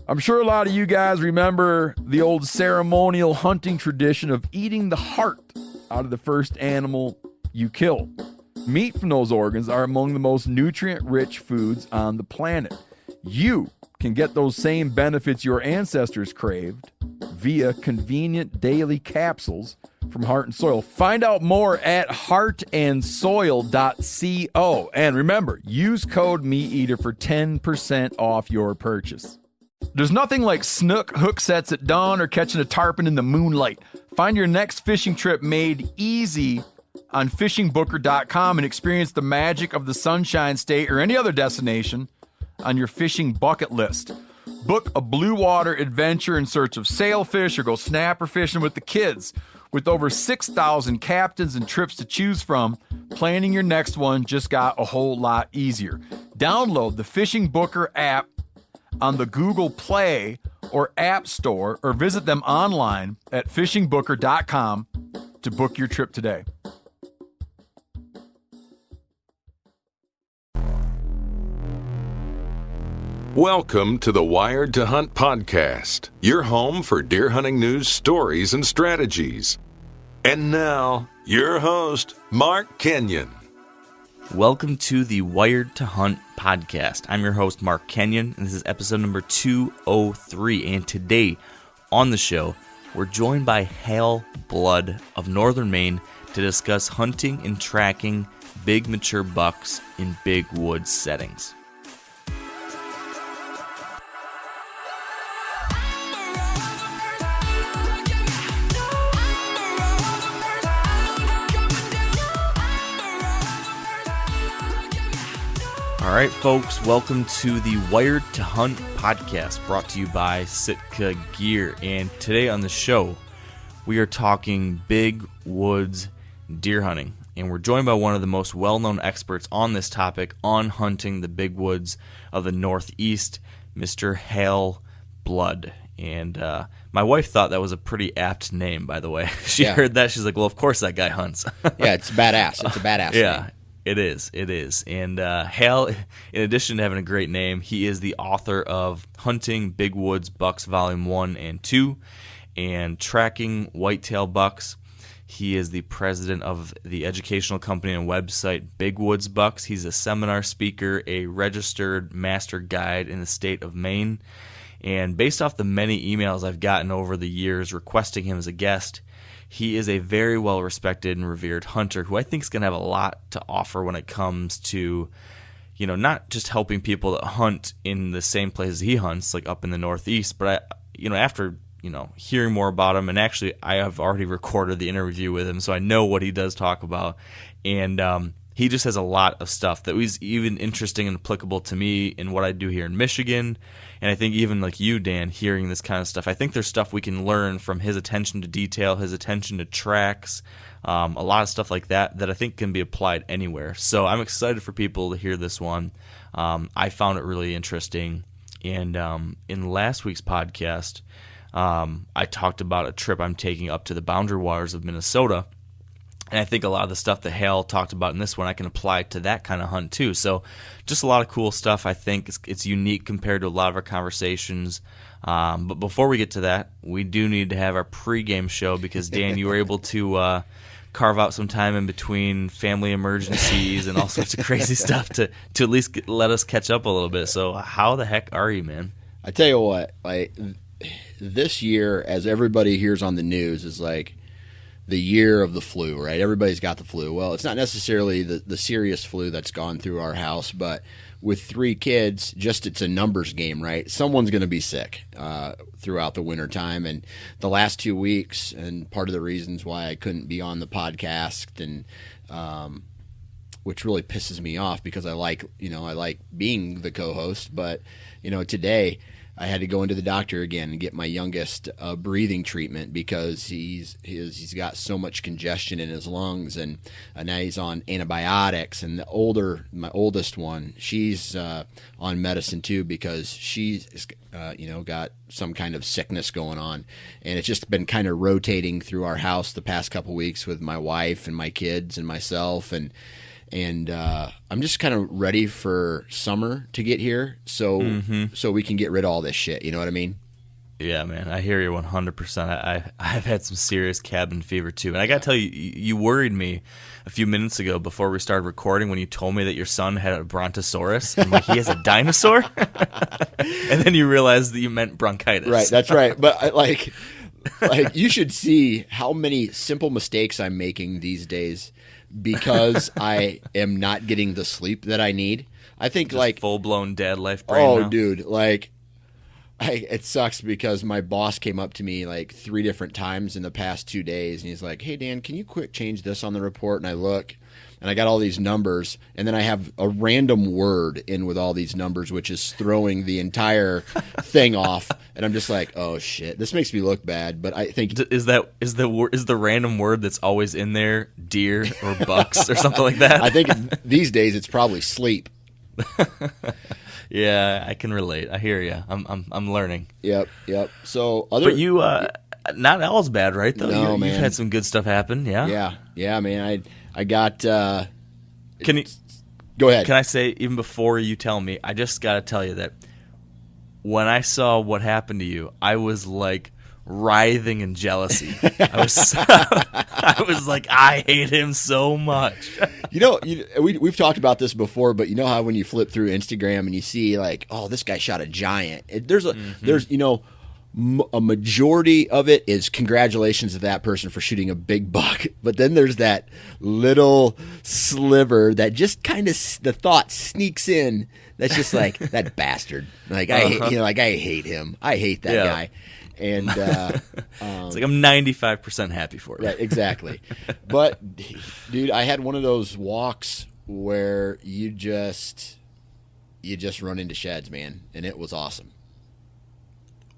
I'm sure a lot of you guys remember the old ceremonial hunting tradition of eating the heart out of the first animal you kill. Meat from those organs are among the most nutrient-rich foods on the planet. You can get those same benefits your ancestors craved via convenient daily capsules from Heart and Soil. Find out more at heartandsoil.co. And remember, use code MeatEater for 10% off your purchase. There's nothing like snook hook sets at dawn or catching a tarpon in the moonlight. Find your next fishing trip made easy on fishingbooker.com and experience the magic of the Sunshine State or any other destination on your fishing bucket list. Book a blue water adventure in search of sailfish or go snapper fishing with the kids. With over 6,000 captains and trips to choose from, planning your next one just got a whole lot easier. Download the Fishing Booker app on the Google Play or App Store or visit them online at fishingbooker.com to book your trip today. Welcome to the Wired to Hunt podcast, your home for deer hunting news, stories, and strategies. And now, your host, Mark Kenyon. Welcome to the Wired to Hunt podcast. I'm your host, Mark Kenyon, and this is episode number 203. And today on the show, we're joined by Hal Blood of Northern Maine to discuss hunting and tracking big mature bucks in big woods settings. All right, folks, welcome to the Wired to Hunt podcast, brought to you by Sitka Gear. And today on the show, we are talking big woods deer hunting. And we're joined by one of the most well-known experts on this topic on hunting the big woods of the Northeast, Mr. Hal Blood. And my wife thought that was a pretty apt name, by the way. She heard that. She's like, well, of course that guy hunts. Yeah, it's badass. It's a badass name. It is. And Hal, in addition to having a great name, he is the author of Hunting Big Woods Bucks Volume 1 and 2 and Tracking Whitetail Bucks. He is the president of the educational company and website Big Woods Bucks. He's a seminar speaker, a registered master guide in the state of Maine. And based off the many emails I've gotten over the years requesting him as a guest, he is a very well-respected and revered hunter who I think is going to have a lot to offer when it comes to, not just helping people that hunt in the same places he hunts, like up in the Northeast, but after hearing more about him, and actually I have already recorded the interview with him, so I know what he does talk about, and he just has a lot of stuff that was even interesting and applicable to me in what I do here in Michigan. And I think even like you, Dan, hearing this kind of stuff, I think there's stuff we can learn from his attention to detail, his attention to tracks, a lot of stuff like that I think can be applied anywhere. So I'm excited for people to hear this one. I found it really interesting. And in last week's podcast, I talked about a trip I'm taking up to the boundary waters of Minnesota. And I think a lot of the stuff that Hal talked about in this one, I can apply to that kind of hunt too. So just a lot of cool stuff. I think it's unique compared to a lot of our conversations. But before we get to that, we do need to have our pregame show because, Dan, you were able to carve out some time in between family emergencies and all sorts of crazy stuff to at least let us catch up a little bit. So how the heck are you, man? I tell you what, this year, as everybody hears on the news, is like the year of the flu, right? Everybody's got the flu. Well, it's not necessarily the serious flu that's gone through our house, but with 3 kids, it's a numbers game, right? Someone's going to be sick throughout the winter time. And the last 2 weeks, and part of the reasons why I couldn't be on the podcast, and which really pisses me off because I like being the co-host, but today I had to go into the doctor again and get my youngest breathing treatment because he's got so much congestion in his lungs, and now he's on antibiotics. And my oldest one, she's on medicine too because she's got some kind of sickness going on, and it's just been kind of rotating through our house the past couple weeks with my wife and my kids and myself, and And I'm just kind of ready for summer to get here, so we can get rid of all this shit. You know what I mean? Yeah, man, I hear you 100%. I've had some serious cabin fever too, and I gotta tell you, you worried me a few minutes ago before we started recording when you told me that your son had a brontosaurus. I'm like, he has a dinosaur, and then you realized that you meant bronchitis. Right, that's right. But like you should see how many simple mistakes I'm making these days because I am not getting the sleep that I need. I think Just like full-blown dad life brain now. Dude, like. It sucks because my boss came up to me like 3 different times in the past 2 days, and he's like, "Hey Dan, can you quick change this on the report?" And I look, and I got all these numbers, and then I have a random word in with all these numbers, which is throwing the entire thing off. And I'm just like, "Oh shit, this makes me look bad." But I think is the random word that's always in there deer or bucks or something like that? I think these days it's probably sleep. Yeah, I can relate. I hear you. I'm learning. Yep. So but you, not all is bad, right? Though No, man. You've had some good stuff happen. Yeah. Yeah, man. I got. Can you go ahead? Can I say, even before you tell me, I just got to tell you that when I saw what happened to you, I was like writhing in jealousy. I was like, I hate him so much. We've talked about this before, but you know how when you flip through Instagram and you see like, oh, this guy shot a giant. There's a majority of it is congratulations to that person for shooting a big buck, but then there's that little sliver that just kind of the thought sneaks in. That's just like that bastard. Like I hate him. I hate that guy. And it's like I'm 95% happy for you. Right, exactly. But dude, I had one of those walks where you just run into sheds, man, and it was awesome.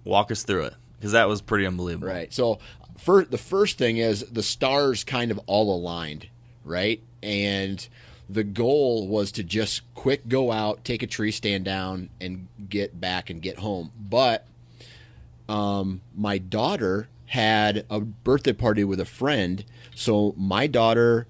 Walk us through it, because that was pretty unbelievable. Right. So the first thing is the stars kind of all aligned, right? And the goal was to just quick go out, take a tree stand down, and get back and get home. But my daughter had a birthday party with a friend, so my wife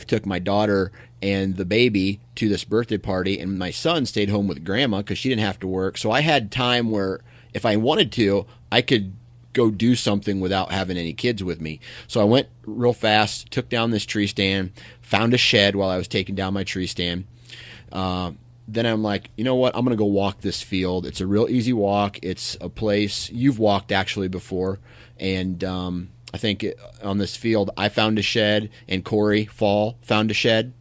took my daughter and the baby to this birthday party, and my son stayed home with grandma because she didn't have to work. So I had time where if I wanted to, I could go do something without having any kids with me. So I went real fast, took down this tree stand, found a shed while I was taking down my tree stand. Then I'm like, you know what? I'm going to go walk this field. It's a real easy walk. It's a place you've walked actually before. And I think on this field, I found a shed, and Corey Fall found a shed.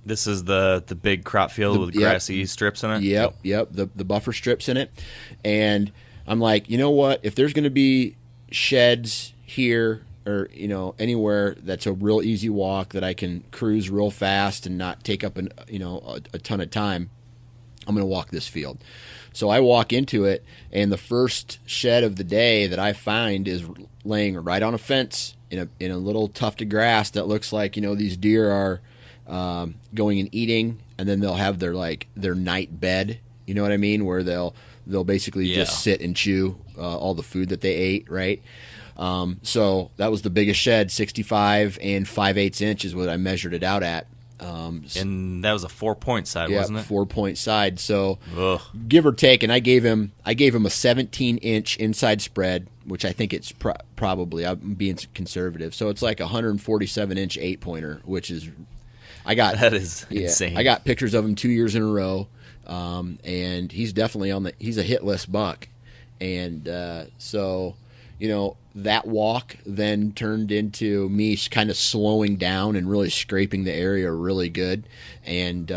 This is the big crop field with grassy strips in it? Yep. The buffer strips in it. And I'm like, you know what? If there's going to be sheds here or, anywhere that's a real easy walk that I can cruise real fast and not take up a ton of time, I'm going to walk this field. So I walk into it, and the first shed of the day that I find is laying right on a fence in a little tuft of grass that looks like, these deer are going and eating, and then they'll have their night bed, you know what I mean, where they'll basically just sit and chew all the food that they ate, right? So that was the biggest shed, 65 and 5/8 inch is what I measured it out at. And that was a 4-point side, wasn't it? 4-point side. So give or take, and I gave him a 17-inch inside spread, which I think it's probably, I'm being conservative. So it's like a 147-inch 8-pointer, which is that is insane. I got pictures of him 2 years in a row, and he's definitely he's a hit list buck, and so. That walk then turned into me kind of slowing down and really scraping the area really good. And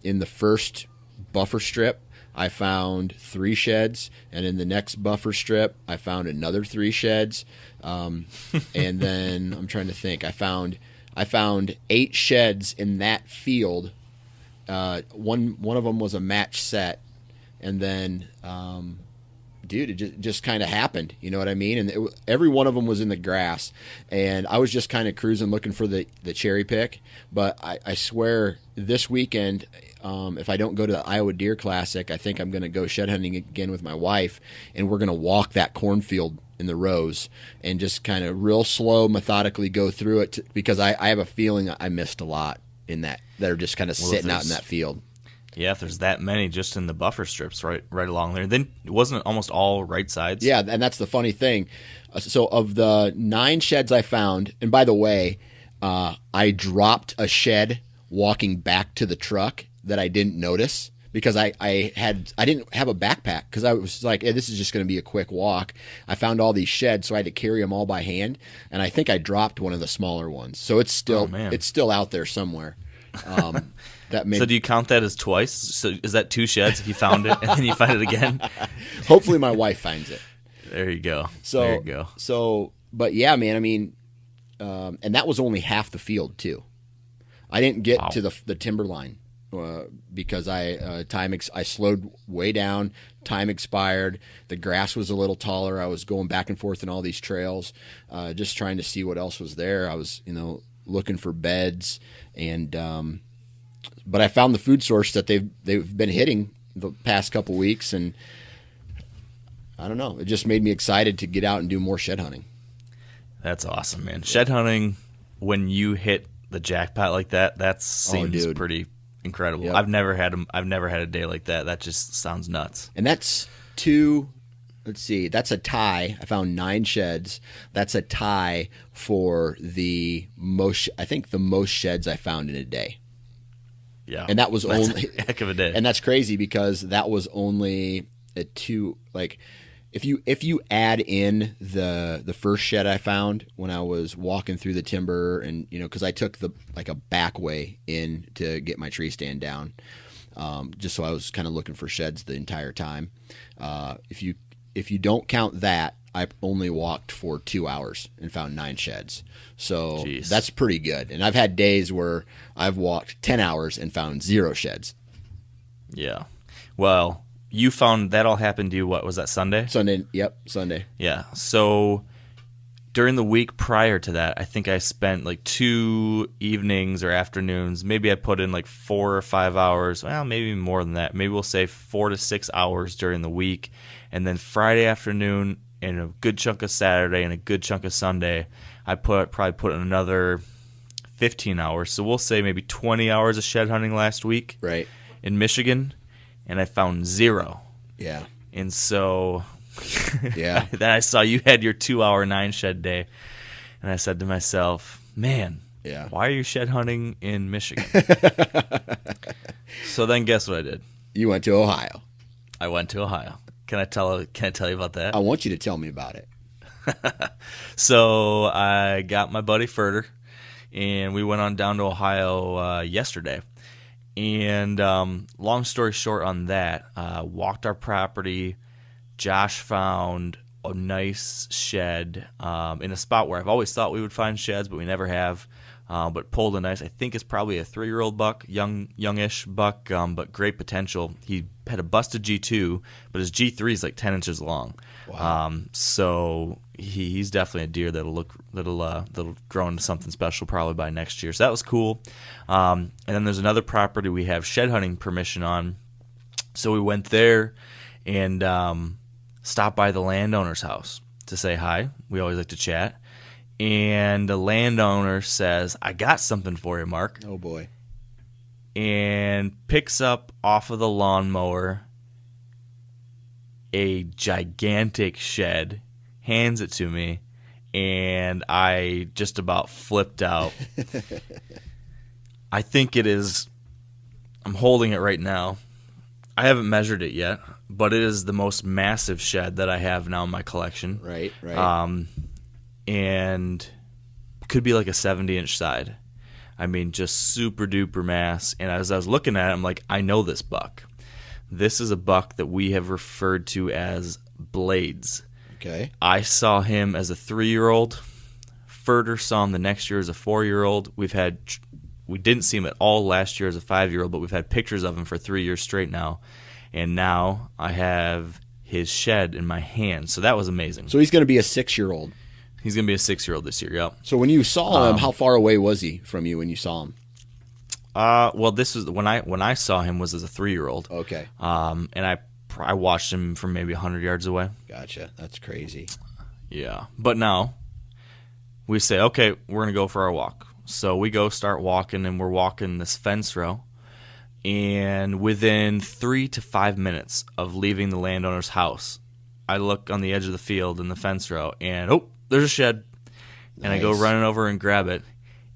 in the first buffer strip, I found 3 sheds. And in the next buffer strip, I found another 3 sheds. And then I'm trying to think. I found 8 sheds in that field. One of them was a match set. And then... dude, it just kind of happened, you know what I mean? And every one of them was in the grass, and I was just kind of cruising looking for the cherry pick. But I swear this weekend, if I don't go to the Iowa Deer Classic, I think I'm going to go shed hunting again with my wife, and we're going to walk that cornfield in the rows and just kind of real slow, methodically go through it because I have a feeling I missed a lot in that are just kind of sitting out in that field. Yeah, if there's that many just in the buffer strips right along there, then wasn't it almost all right sides? Yeah, and that's the funny thing. So of the 9 sheds I found, and by the way, I dropped a shed walking back to the truck that I didn't notice because I didn't have a backpack because I was like, hey, this is just going to be a quick walk. I found all these sheds, so I had to carry them all by hand, and I think I dropped one of the smaller ones. So it's still out there somewhere. So do you count that as twice? So is that 2 sheds if you found it and then you find it again? Hopefully my wife finds it. There you go. But yeah, man, I mean, and that was only half the field too. I didn't get to the timber line because I slowed way down. Time expired. The grass was a little taller. I was going back and forth in all these trails, just trying to see what else was there. I was, looking for beds and. But I found the food source that they've been hitting the past couple weeks, and I don't know. It just made me excited to get out and do more shed hunting. That's awesome, man. Shed hunting, when you hit the jackpot like that seems pretty incredible. Yep. I've never had a day like that. That just sounds nuts. And that's 2. Let's see. That's a tie. I found 9 sheds. That's a tie for the most. I think the most sheds I found in a day. Yeah, and that was only a heck of a day. And that's crazy because that was only a 2. Like, if you add in the first shed I found when I was walking through the timber, and because I took a back way in to get my tree stand down, just so I was kind of looking for sheds the entire time. If you don't count that, I only walked for 2 hours and found 9 sheds. So That's pretty good. And I've had days where I've walked 10 hours and found 0 sheds. Yeah. Well, you found that all happened to you, what was that, Sunday? Sunday, yep, Sunday. Yeah. So during the week prior to that, I think I spent like 2 evenings or afternoons. Maybe I put in like 4 or 5 hours. Well, maybe more than that. Maybe we'll say 4 to 6 hours during the week. And then Friday afternoon and a good chunk of Saturday and a good chunk of Sunday, I probably put in another 15 hours. So we'll say maybe 20 hours of shed hunting last week in Michigan, and I found 0. Yeah. And so then I saw you had your 2-hour 9 shed day, and I said to myself, man, why are you shed hunting in Michigan? So then guess what I did? You went to Ohio. I went to Ohio. Can I tell you about that? I want you to tell me about it. So I got my buddy Furter, and we went on down to Ohio yesterday. And long story short on that, walked our property. Josh found a nice shed in a spot where I've always thought we would find sheds, but we never have. But pulled a nice, I think it's probably a 3-year-old buck, youngish buck, but great potential. He had a busted G2, but his G3 is like 10 inches long. Wow. So he's definitely a deer that'll grow into something special probably by next year. So that was cool. And then there's another property we have shed hunting permission on. So we went there and stopped by the landowner's house to say hi. We always like to chat. And the landowner says, I got something for you, Mark. Oh, boy. And picks up off of the lawnmower a gigantic shed, hands it to me, and I just about flipped out. I think it is, I'm holding it right now. I haven't measured it yet, but it is the most massive shed that I have now in my collection. Right. And could be like a 70-inch side. I mean, just super duper mass. And as I was looking at it, I'm like, I know this buck. This is a buck that we have referred to as Blades. Okay. I saw him as a 3-year-old. Furter saw him the next year as a 4-year-old. We didn't see him at all last year as a 5-year-old, but we've had pictures of him for 3 years straight now. And now I have his shed in my hand. So that was amazing. So he's going to be a 6-year-old. He's going to be a 6-year-old this year, yep. So when you saw him, how far away was he from you when you saw him? Well, this was when I saw him was as a 3-year-old. Okay. And I watched him from maybe 100 yards away. Gotcha. That's crazy. Yeah. But now we say, okay, we're going to go for our walk. So we go start walking, and we're walking this fence row. And within 3 to 5 minutes of leaving the landowner's house, I look on the edge of the field in the fence row, and there's a shed. And I go running over and grab it,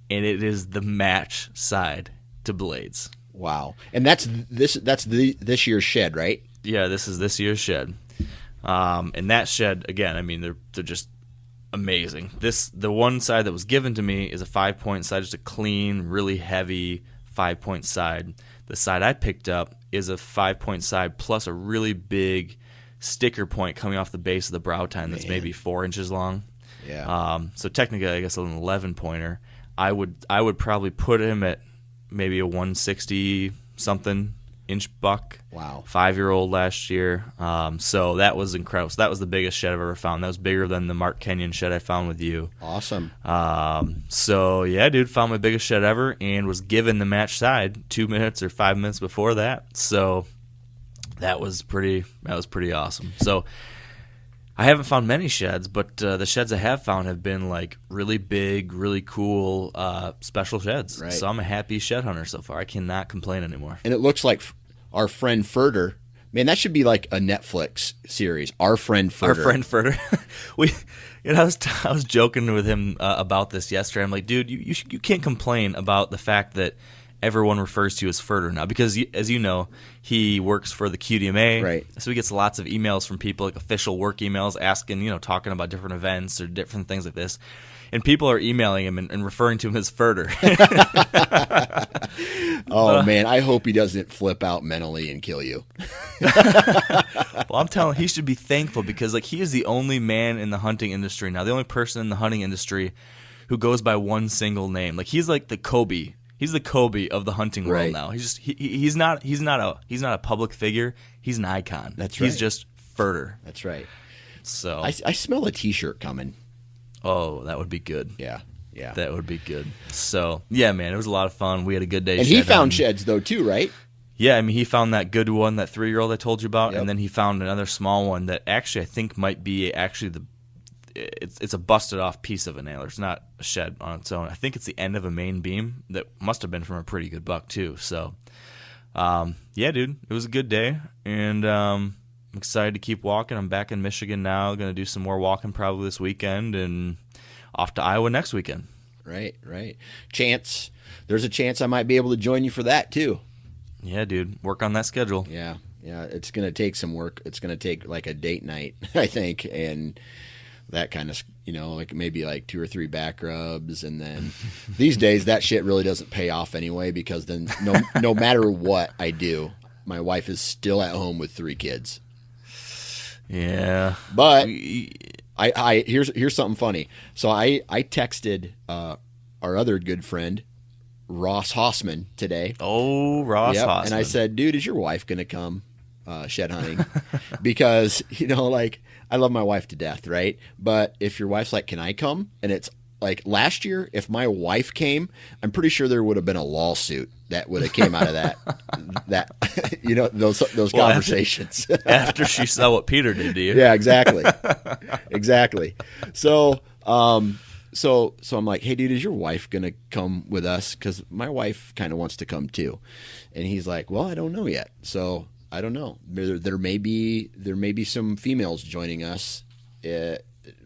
and it is the match side to blades. Wow. And that's this year's shed, right? Yeah, this is this year's shed. And that shed, again, I mean, they're just amazing. The one side that was given to me is a 5-point side, just a clean, really heavy 5-point side. The side I picked up is a 5-point side plus a really big sticker point coming off the base of the brow tine that's maybe 4 inches long. Yeah. So technically, I guess an 11-pointer. I would probably put him at maybe a 160 something inch buck. Wow. 5-year-old last year. So that was incredible. So that was the biggest shed I've ever found. That was bigger than the Mark Kenyon shed I found with you. Awesome. So yeah, dude, found my biggest shed ever and was given the match side 2 minutes or 5 minutes before that. So that was pretty awesome. So I haven't found many sheds, but the sheds I have found have been like really big, really cool, special sheds. Right. So I'm a happy shed hunter so far. I cannot complain anymore. And it looks like our friend Furter, man, that should be like a Netflix series. Our friend Furter. Our friend Furter. I was joking with him about this yesterday. I'm like, dude, you can't complain about the fact that everyone refers to you as Furter now, because as you know, he works for the QDMA, right? So he gets lots of emails from people, like official work emails, asking, talking about different events or different things like this, and people are emailing him and referring to him as Furter. Man, I hope he doesn't flip out mentally and kill you. Well, I'm telling you, he should be thankful, because like he is the only man in the hunting industry now, the only person in the hunting industry who goes by one single name. Like he's like the Kobe. He's the Kobe of the hunting world right. now. He's not a public figure. He's an icon. That's right. He's just Furter. That's right. So I smell a T-shirt coming. Oh, that would be good. Yeah. That would be good. So yeah, man, it was a lot of fun. We had a good day. And he found sheds though too, right? Yeah, I mean, he found that good one, that 3-year-old I told you about, Yep. and then he found another small one that actually I think might be it's a busted off piece of a nailer. It's not a shed on its own. I think it's the end of a Maine beam that must have been from a pretty good buck too. So, yeah, dude, it was a good day, and I'm excited to keep walking. I'm back in Michigan now. Going to do some more walking probably this weekend, and off to Iowa next weekend. Right. There's a chance I might be able to join you for that too. Yeah, dude, work on that schedule. Yeah. It's going to take some work. It's going to take like a date night, I think, and that kind of, like maybe like 2 or 3 back rubs. And then these days that shit really doesn't pay off anyway, because then no matter what I do, my wife is still at home with 3 kids. Yeah. But I here's something funny. So I texted our other good friend, Ross Hossman, today. Oh, Ross Hossman. And I said, dude, is your wife going to come shed hunting? Because, like, I love my wife to death, right? But if your wife's like, can I come? And it's like last year, if my wife came, I'm pretty sure there would have been a lawsuit that would have came out of that those conversations. After she saw what Peter did to you. Yeah, exactly. So I'm like, hey, dude, is your wife going to come with us? Because my wife kind of wants to come too. And he's like, well, I don't know yet. So I don't know. There may be some females joining us.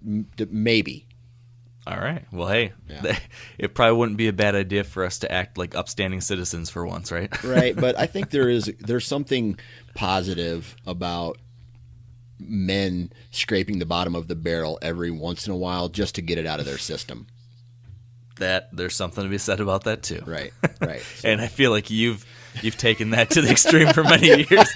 Maybe. All right. Well, hey, Yeah. It probably wouldn't be a bad idea for us to act like upstanding citizens for once, right? Right. But I think there's something positive about men scraping the bottom of the barrel every once in a while just to get it out of their system. There's something to be said about that too. Right. So, And I feel like you've taken that to the extreme for many years.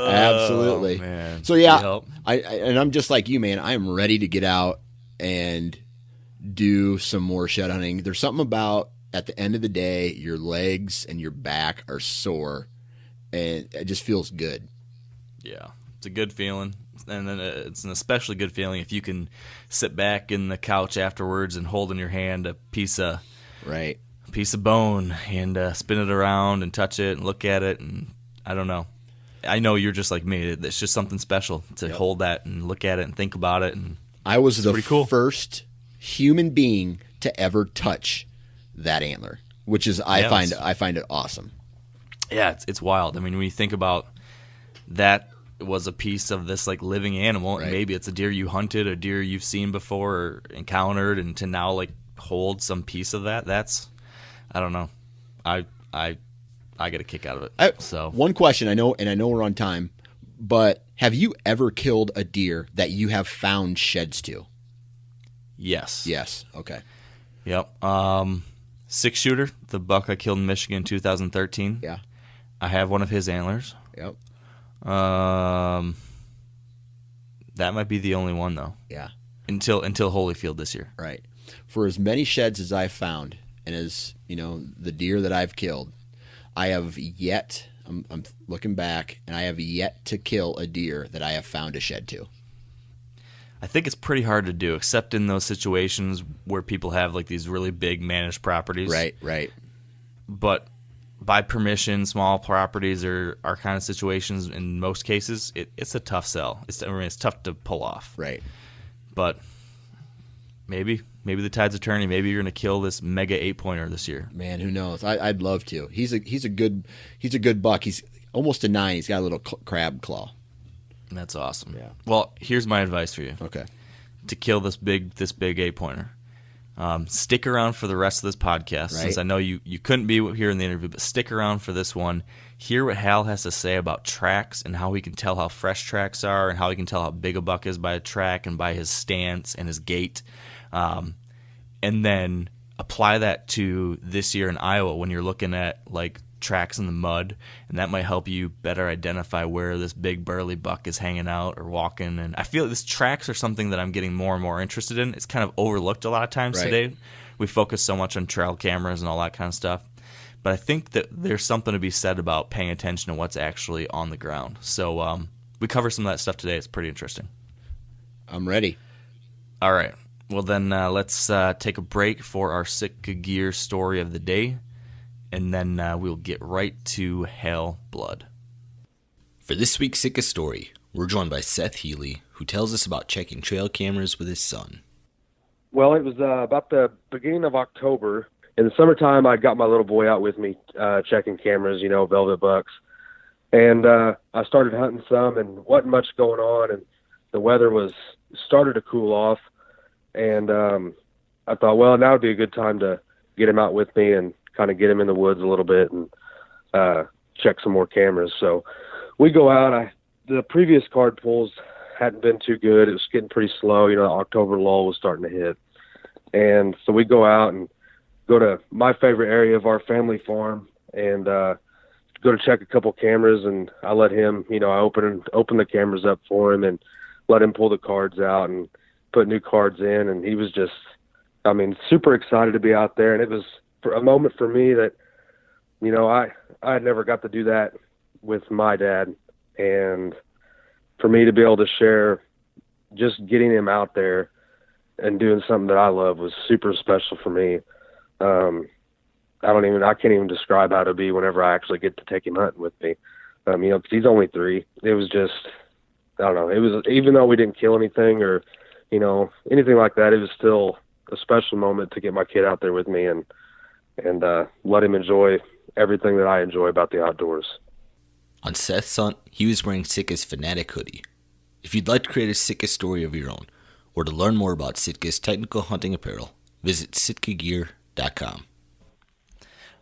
absolutely. Oh, man. So yeah, Yep. and I'm just like you, man. I am ready to get out and do some more shed hunting. There's something about at the end of the day, your legs and your back are sore, and it just feels good. Yeah, it's a good feeling, and then it's an especially good feeling if you can sit back in the couch afterwards and hold in your hand a piece of bone and spin it around and touch it and look at it, and I don't know. I know you're just like me. It's just something special to hold that and look at it and think about it. And I was the pretty cool. first human being to ever touch that antler, which is I find it awesome. Yeah, it's wild. I mean, when you think about that was a piece of this like living animal, and maybe it's a deer you hunted, a deer you've seen before or encountered, and to now like hold some piece of that, that's, I don't know. I get a kick out of it. So one question, I know we're on time, but have you ever killed a deer that you have found sheds to? Yes. Yes. Okay. Yep. 6-shooter, the buck I killed in Michigan in 2013. Yeah. I have one of his antlers. Yep. That might be the only one though. Yeah. Until Holyfield this year. Right. For as many sheds as I've found, and as the deer that I've killed, I have yet. I'm looking back, and I have yet to kill a deer that I have found a shed to. I think it's pretty hard to do, except in those situations where people have like these really big managed properties. Right. But by permission, small properties are kind of situations. In most cases, it's a tough sell. It's tough to pull off. Right. But maybe the tides are turning. Maybe you're going to kill this mega 8-pointer this year. Man, who knows? I'd love to. He's a good buck. He's almost a 9. He's got a little crab claw. That's awesome. Yeah. Well, here's my advice for you. Okay. To kill this big 8-pointer. Stick around for the rest of this podcast, since I know you couldn't be here in the interview, but stick around for this one. Hear what Hal has to say about tracks and how he can tell how fresh tracks are and how he can tell how big a buck is by a track and by his stance and his gait. And then apply that to this year in Iowa when you're looking at like tracks in the mud, and that might help you better identify where this big burly buck is hanging out or walking. And I feel like this tracks are something that I'm getting more and more interested in. It's kind of overlooked a lot of times today. We focus so much on trail cameras and all that kind of stuff, but I think that there's something to be said about paying attention to what's actually on the ground. So we cover some of that stuff today. It's pretty interesting. I'm ready. All right. Well, then let's take a break for our Sitka Gear story of the day, and then we'll get right to Hal Blood. For this week's Sitka story, we're joined by Seth Healy, who tells us about checking trail cameras with his son. Well, it was about the beginning of October. In the summertime, I got my little boy out with me checking cameras, velvet bucks. And I started hunting some, and wasn't much going on, and the weather started to cool off. And I thought, well, now would be a good time to get him out with me and kind of get him in the woods a little bit and check some more cameras. So we go out. The previous card pulls hadn't been too good. It was getting pretty slow. The October lull was starting to hit. And so we go out and go to my favorite area of our family farm and go to check a couple cameras. And I let him, I open the cameras up for him and let him pull the cards out and put new cards in. And he was just, super excited to be out there. And it was for a moment for me that, I had never got to do that with my dad. And for me to be able to share just getting him out there and doing something that I love was super special for me. I can't even describe how to be whenever I actually get to take him hunting with me. 'Cause he's only 3. It was just, I don't know. It was, even though we didn't kill anything or, anything like that, it was still a special moment to get my kid out there with me and let him enjoy everything that I enjoy about the outdoors. On Seth's hunt, he was wearing Sitka's Fanatic hoodie. If you'd like to create a Sitka story of your own, or to learn more about Sitka's technical hunting apparel, visit sitkagear.com.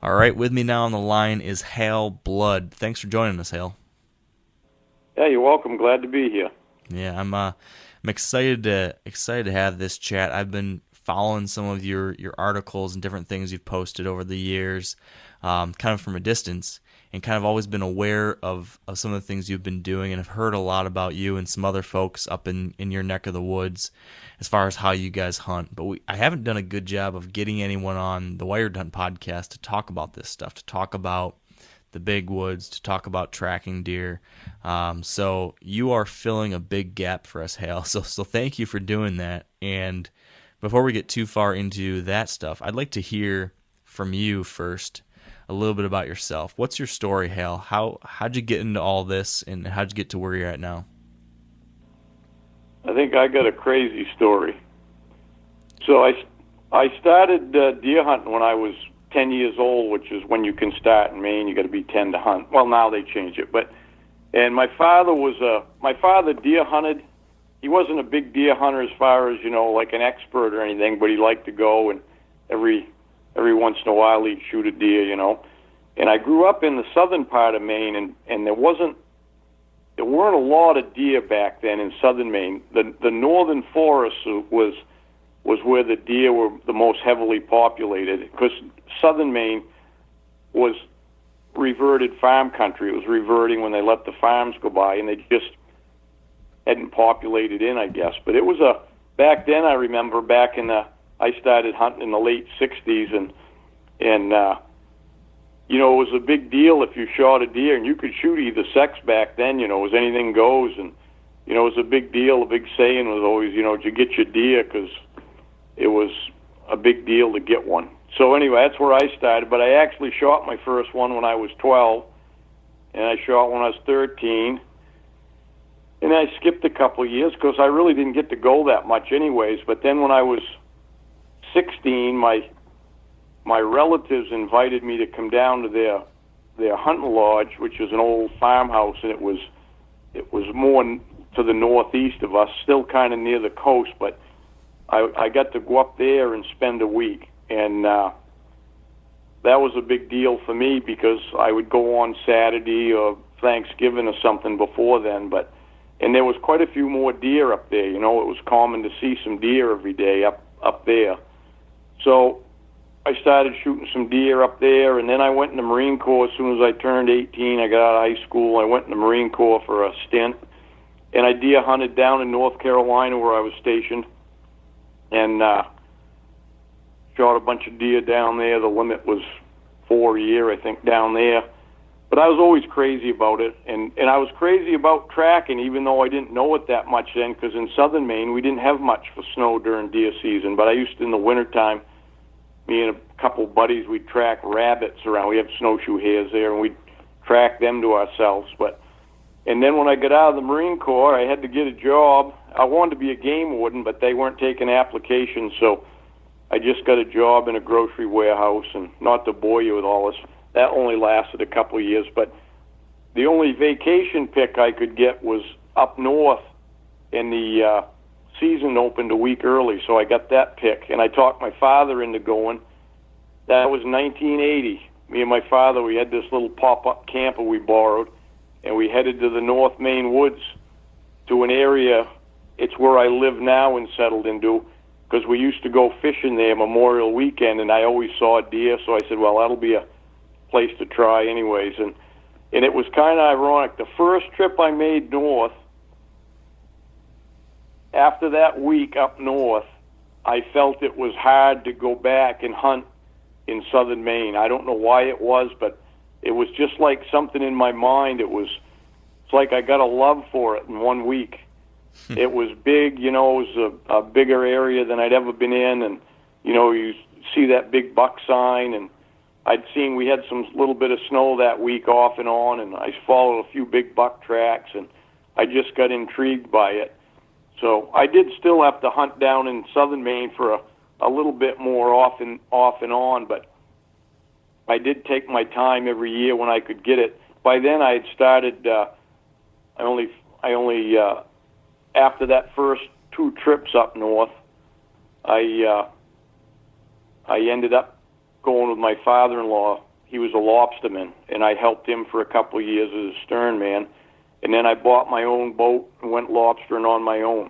All right, with me now on the line is Hal Blood. Thanks for joining us, Hal. Yeah, you're welcome. Glad to be here. Yeah, I'm excited to have this chat. I've been following some of your articles and different things you've posted over the years, kind of from a distance, and kind of always been aware of some of the things you've been doing, and have heard a lot about you and some other folks up in your neck of the woods as far as how you guys hunt. But I haven't done a good job of getting anyone on the Wired Hunt podcast to talk about this stuff, to talk about the big woods, to talk about tracking deer. So you are filling a big gap for us, Hal. So thank you for doing that. And before we get too far into that stuff, I'd like to hear from you first. a little bit about yourself. What's your story, Hal? How'd you get into all this, and how'd you get to where you're at now? I think I got a crazy story. So I started deer hunting when I was 10 years old, which is when you can start in Maine. You got to be 10 to hunt. Well, now they changed it, and my father deer hunted. He wasn't a big deer hunter as far as, like an expert or anything, but he liked to go, and every once in a while he'd shoot a deer, And I grew up in the southern part of Maine, and there weren't a lot of deer back then in southern Maine. The northern forest was where the deer were the most heavily populated, because southern Maine was reverted farm country. It was reverting when they let the farms go by, and they just hadn't populated in, I guess. But it was back then, I remember I started hunting in the late 60s, and it was a big deal if you shot a deer, and you could shoot either sex back then, it was anything goes, and, it was a big deal. A big saying was always, did you get your deer? Because it was a big deal to get one. So anyway, that's where I started, but I actually shot my first one when I was 12, and I shot when I was 13, and I skipped a couple of years because I really didn't get to go that much anyways. But then when I was 16, my relatives invited me to come down to their hunting lodge, which is an old farmhouse, and it was more to the northeast of us, still kind of near the coast, but I got to go up there and spend a week, and that was a big deal for me because I would go on Saturday or Thanksgiving or something before then, and there was quite a few more deer up there. It was common to see some deer every day up there. So I started shooting some deer up there, and then I went in the Marine Corps. As soon as I turned 18, I got out of high school. I went in the Marine Corps for a stint, and I deer hunted down in North Carolina where I was stationed, and shot a bunch of deer down there. The limit was 4 a year, I think, down there. But I was always crazy about it, and I was crazy about tracking, even though I didn't know it that much then, because in southern Maine, we didn't have much for snow during deer season. But I used to, in the wintertime, me and a couple buddies, we'd track rabbits around. We have snowshoe hares there, and we'd track them to ourselves. And then when I got out of the Marine Corps, I had to get a job. I wanted to be a game warden, but they weren't taking applications, so I just got a job in a grocery warehouse. And not to bore you with all this, that only lasted a couple of years, but the only vacation pick I could get was up north, and the season opened a week early, so I got that pick, and I talked my father into going. That was 1980. Me and my father, we had this little pop-up camper we borrowed, and we headed to the North Maine woods to an area. It's where I live now and settled into, because we used to go fishing there Memorial Weekend, and I always saw deer, so I said, well, that'll be a place to try anyways. And it was kind of ironic. The first trip I made north, after that week up north, I felt it was hard to go back and hunt in southern Maine. I don't know why it was, but it was just like something in my mind. It's like I got a love for it in 1 week. It was big, it was a bigger area than I'd ever been in, and, you see that big buck sign, and we had some little bit of snow that week off and on, and I followed a few big buck tracks, and I just got intrigued by it. So I did still have to hunt down in southern Maine for a little bit more off and on, but I did take my time every year when I could get it. By then I had started, I only after that first 2 trips up north, I ended up going with my father-in-law. He was a lobsterman, and I helped him for a couple of years as a stern man. And then I bought my own boat and went lobstering on my own.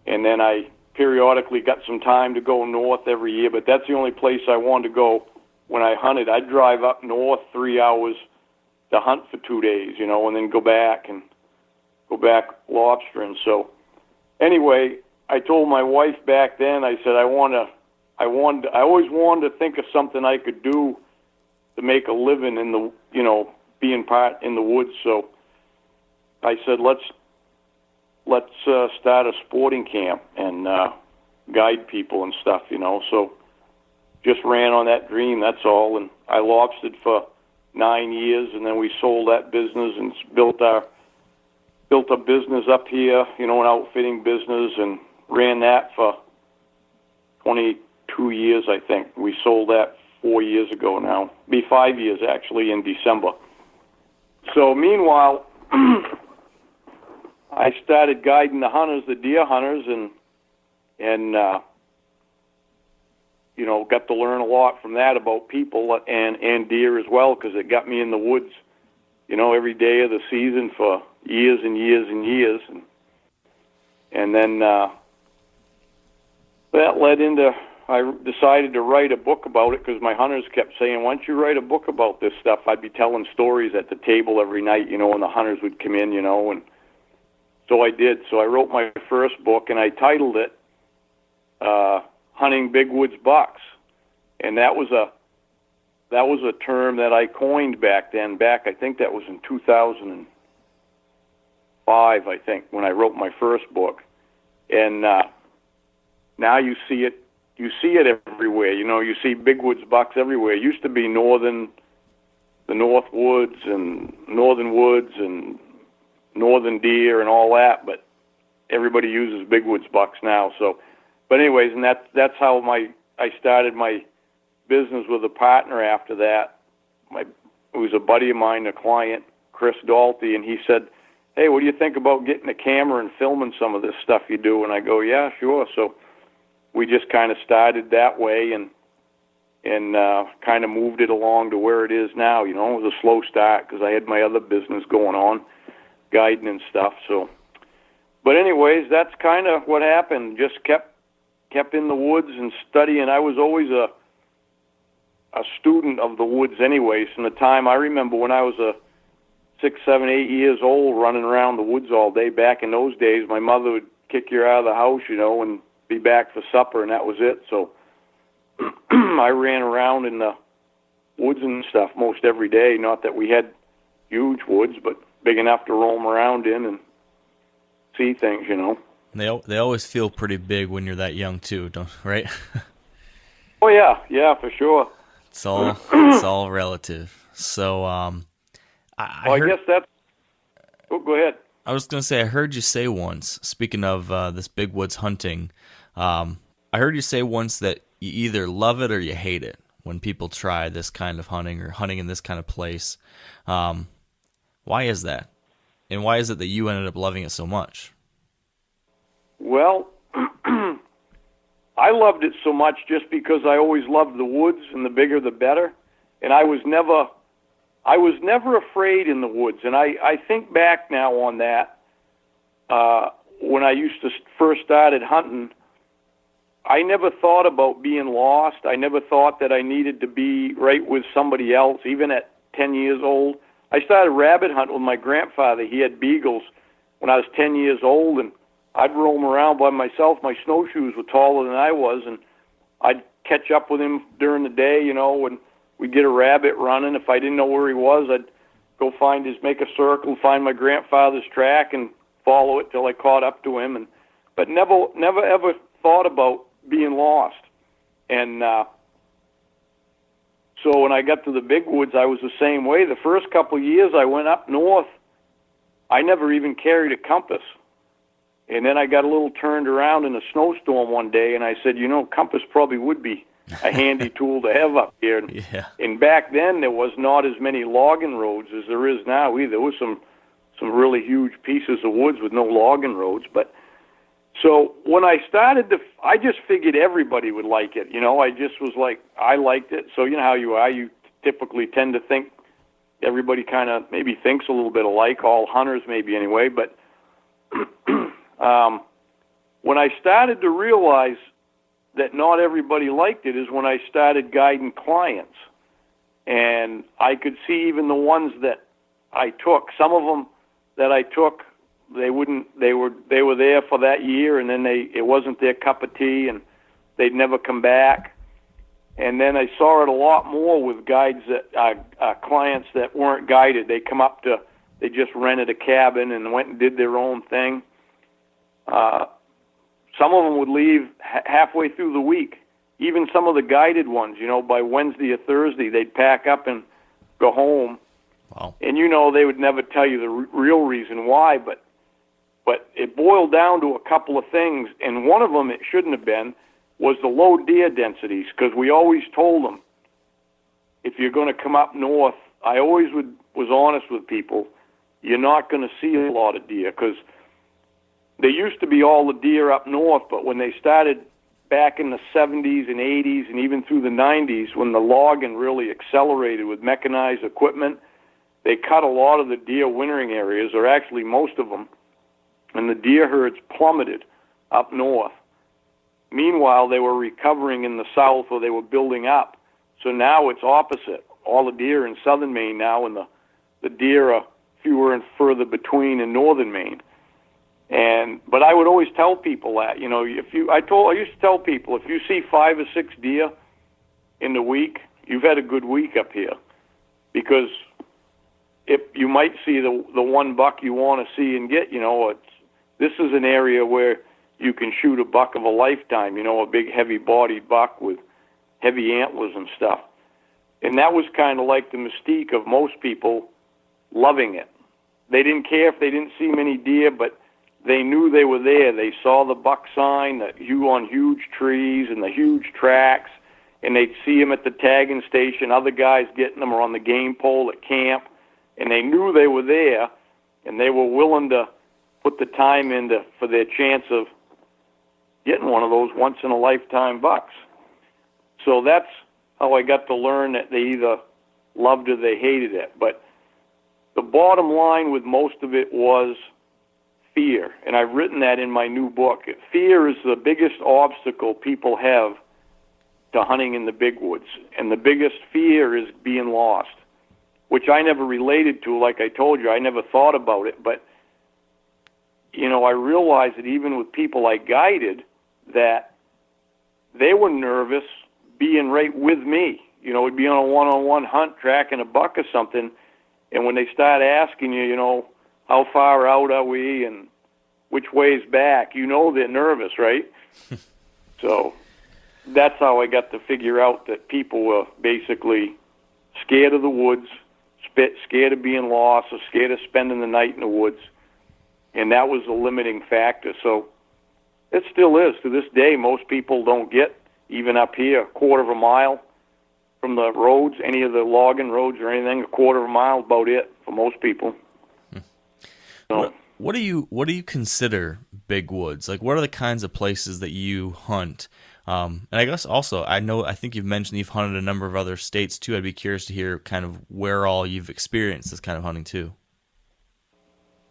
And then I periodically got some time to go north every year, but that's the only place I wanted to go when I hunted. I'd drive up north 3 hours to hunt for 2 days, and then go back lobstering. So anyway, I told my wife back then, I said, I always wanted to think of something I could do to make a living in the, being part in the woods. So I said, let's start a sporting camp and guide people and stuff, So just ran on that dream, that's all. And I lobstered for 9 years, and then we sold that business and built a business up here, an outfitting business, and ran that for 22 years, I think. We sold that 4 years ago now. Be 5 years, actually, in December. So meanwhile, I started guiding the hunters, the deer hunters, and got to learn a lot from that about people and deer as well, because it got me in the woods, every day of the season for years and years and years. And then that led into, I decided to write a book about it, because my hunters kept saying, why don't you write a book about this stuff? I'd be telling stories at the table every night, and the hunters would come in, and so I did. So I wrote my first book, and I titled it Hunting Big Woods Bucks. And that was a term that I coined back then. I think that was in 2005, I think, when I wrote my first book. And now you see it everywhere. You see big woods bucks everywhere. It used to be the North Woods and Northern Woods and Northern deer and all that, but everybody uses big woods bucks now. So, but anyways, and that's how I started my business with a partner after that. It was a buddy of mine, a client, Chris Dalty, and he said, hey, what do you think about getting a camera and filming some of this stuff you do? And I go, yeah, sure. So we just kind of started that way and kind of moved it along to where it is now. It was a slow start because I had my other business going on, guiding and stuff. So, but anyways, that's kind of what happened. Just kept in the woods and studying. I was always a student of the woods anyways. From the time I remember when I was 6, 7, 8 years old, running around the woods all day. Back in those days, my mother would kick you out of the house, and be back for supper, and that was it. So I ran around in the woods and stuff most every day. Not that we had huge woods, but big enough to roam around in and see things, They always feel pretty big when you're that young too, right? Oh yeah, for sure. It's all relative. So I guess that's. Oh, go ahead. I was going to say, I heard you say once, speaking of this big woods hunting, I heard you say once that you either love it or you hate it when people try this kind of hunting or hunting in this kind of place. Why is that? And why is it that you ended up loving it so much? Well, I loved it so much just because I always loved the woods, and the bigger the better. And I was never afraid in the woods. And I think back now on that, when I used to first started hunting, I never thought about being lost. I never thought that I needed to be right with somebody else, even at 10 years old. I started rabbit hunting with my grandfather. He had beagles when I was 10 years old, and I'd roam around by myself. My snowshoes were taller than I was, and I'd catch up with him during the day, when we'd get a rabbit running. If I didn't know where he was, I'd go make a circle, find my grandfather's track, and follow it till I caught up to him. But never ever thought about being lost. And so when I got to the big woods, I was the same way. The first couple of years I went up north, I never even carried a compass. And then I got a little turned around in a snowstorm one day, and I said, compass probably would be a handy tool to have up here. Yeah. And back then, there was not as many logging roads as there is now either. There was some really huge pieces of woods with no logging roads. But so when I started I just figured everybody would like it. I just was like, I liked it. So how you are. You typically tend to think everybody kind of maybe thinks a little bit alike, all hunters maybe anyway. But when I started to realize that not everybody liked it is when I started guiding clients. And I could see even the ones that I took, some of them that I took, they were there for that year, and then it wasn't their cup of tea, and they'd never come back. And then I saw it a lot more with guides clients that weren't guided. They just rented a cabin and went and did their own thing. Some of them would leave halfway through the week, even some of the guided ones, by Wednesday or Thursday, they'd pack up and go home. Wow. And, they would never tell you the real reason why, but it boiled down to a couple of things, and one of them, it shouldn't have been, was the low deer densities, because we always told them, if you're going to come up north, I always was honest with people, you're not going to see a lot of deer, because there used to be all the deer up north, but when they started back in the 70s and 80s and even through the 90s, when the logging really accelerated with mechanized equipment, they cut a lot of the deer wintering areas, or actually most of them, and the deer herds plummeted up north. Meanwhile, they were recovering in the south, or they were building up. So now it's opposite. All the deer in southern Maine now, and the deer are fewer and further between in northern Maine. But I would always tell people that, I used to tell people, if you see 5 or 6 deer in the week, you've had a good week up here, because if you might see the one buck you want to see and get, this is an area where you can shoot a buck of a lifetime, a big heavy-bodied buck with heavy antlers and stuff. And that was kind of like the mystique of most people loving it. They didn't care if they didn't see many deer, but they knew they were there. They saw the buck sign, on huge trees and the huge tracks, and they'd see them at the tagging station, other guys getting them, or on the game pole at camp, and they knew they were there, and they were willing to put the time into for their chance of getting one of those once-in-a-lifetime bucks. So that's how I got to learn that they either loved or they hated it. But the bottom line with most of it was fear, and I've written that in my new book. Fear is the biggest obstacle people have to hunting in the big woods, and the biggest fear is being lost, which I never related to. Like I told you, I never thought about it, but I realized that even with people I guided, that they were nervous being right with me. We'd be on a one-on-one hunt, tracking a buck or something, and when they start asking you, how far out are we and which way's back, they're nervous, right? So that's how I got to figure out that people were basically scared of the woods, scared of being lost, or scared of spending the night in the woods. And that was a limiting factor. So it still is. To this day, most people don't get, even up here, a quarter of a mile from the roads, any of the logging roads or anything. A quarter of a mile is about it for most people. So, what do you consider big woods? Like, what are the kinds of places that you hunt? And I guess also, I think you've mentioned you've hunted a number of other states too. I'd be curious to hear kind of where all you've experienced this kind of hunting too.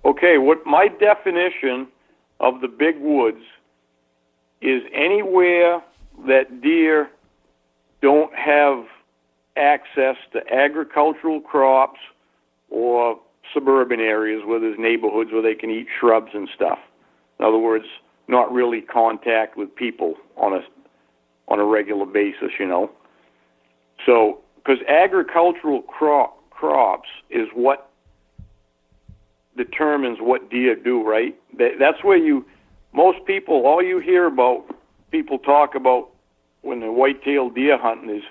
Okay, what my definition of the big woods is anywhere that deer don't have access to agricultural crops or suburban areas where there's neighborhoods where they can eat shrubs and stuff. In other words, not really contact with people on a regular basis, So, because agricultural crops is what determines what deer do, right? That's where most people, all you hear about, people talk about when they're white-tailed deer hunting is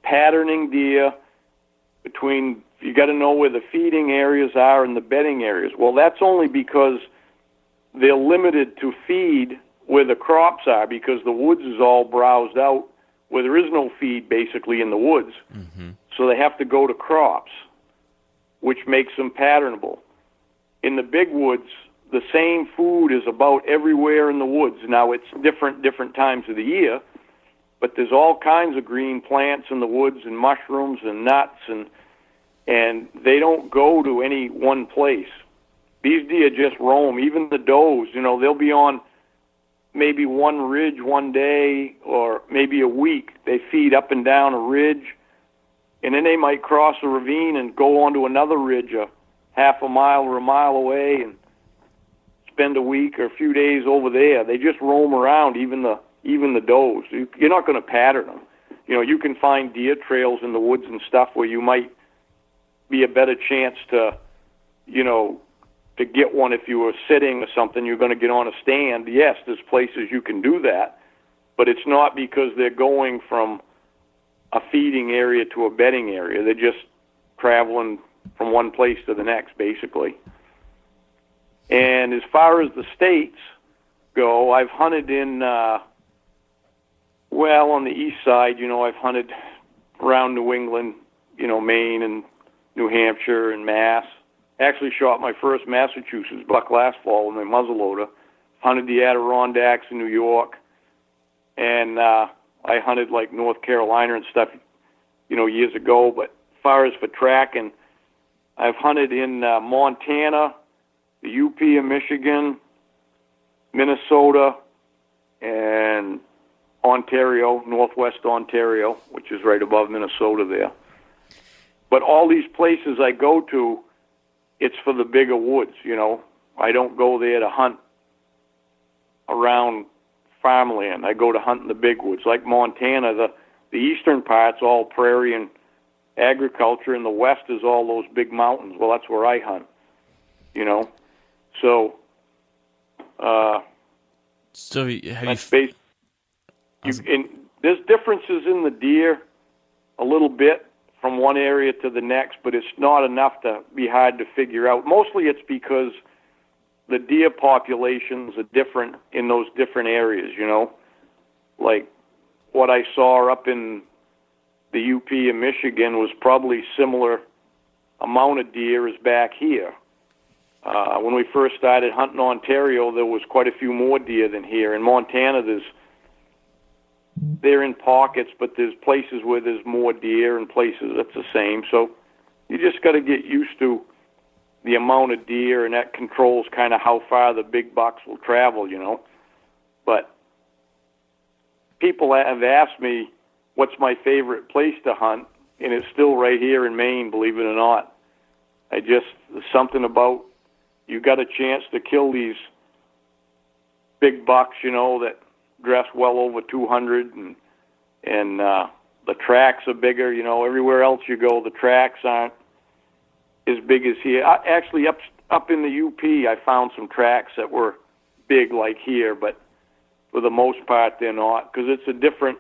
patterning deer between, you got to know where the feeding areas are and the bedding areas. Well, that's only because they're limited to feed where the crops are, because the woods is all browsed out where there is no feed basically in the woods. Mm-hmm. So they have to go to crops, which makes them patternable. In the big woods, the same food is about everywhere in the woods. Now, it's different times of the year, but there's all kinds of green plants in the woods and mushrooms and nuts, and they don't go to any one place. These deer just roam. Even the does, they'll be on maybe one ridge one day or maybe a week. They feed up and down a ridge, and then they might cross a ravine and go onto another ridge a half a mile or a mile away and spend a week or a few days over there. They just roam around, even the does. You're not going to pattern them. You can find deer trails in the woods and stuff where you might be a better chance to get one if you were sitting or something. You're going to get on a stand. Yes, there's places you can do that, but it's not because they're going from a feeding area to a bedding area. They're just traveling from one place to the next, basically. And as far as the states go, I've hunted in, on the east side, I've hunted around New England, Maine and New Hampshire and Mass. Actually shot my first Massachusetts buck last fall with my muzzleloader. Hunted the Adirondacks in New York. And I hunted like North Carolina and stuff, years ago. But as far as for tracking, I've hunted in Montana, the UP of Michigan, Minnesota, and Ontario, northwest Ontario, which is right above Minnesota there. But all these places I go to, it's for the bigger woods, I don't go there to hunt around farmland. I go to hunt in the big woods. Like Montana, the eastern part's all prairie and agriculture, and the west is all those big mountains. Well, that's where I hunt, So, there's differences in the deer a little bit from one area to the next, but it's not enough to be hard to figure out. Mostly it's because the deer populations are different in those different areas, Like what I saw up in the UP in Michigan was probably similar amount of deer as back here. When we first started hunting Ontario, there was quite a few more deer than here. In Montana, they're in pockets, but there's places where there's more deer and places that's the same. So you just got to get used to the amount of deer, and that controls kind of how far the big bucks will travel, But people have asked me what's my favorite place to hunt, and it's still right here in Maine, believe it or not. There's something about you got a chance to kill these big bucks, that dress well over 200, and the tracks are bigger. Everywhere else you go, the tracks aren't as big as here. Actually, up in the UP, I found some tracks that were big like here, but for the most part, they're not, because it's a different.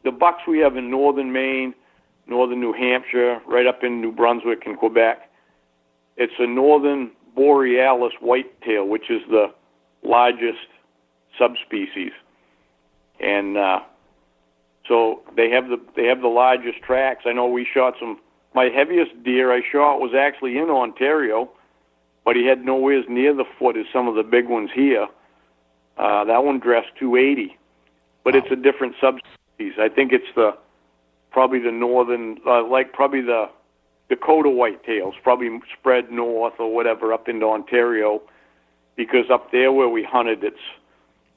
The bucks we have in northern Maine, northern New Hampshire, right up in New Brunswick and Quebec, it's a northern borealis whitetail, which is the largest subspecies, and so they have the largest tracks. I know we shot some. My heaviest deer I shot was actually in Ontario, but he had nowhere near the foot as some of the big ones here. That one dressed 280, but it's a different subspecies. I think it's probably the northern, probably the Dakota whitetails, probably spread north or whatever up into Ontario, because up there where we hunted,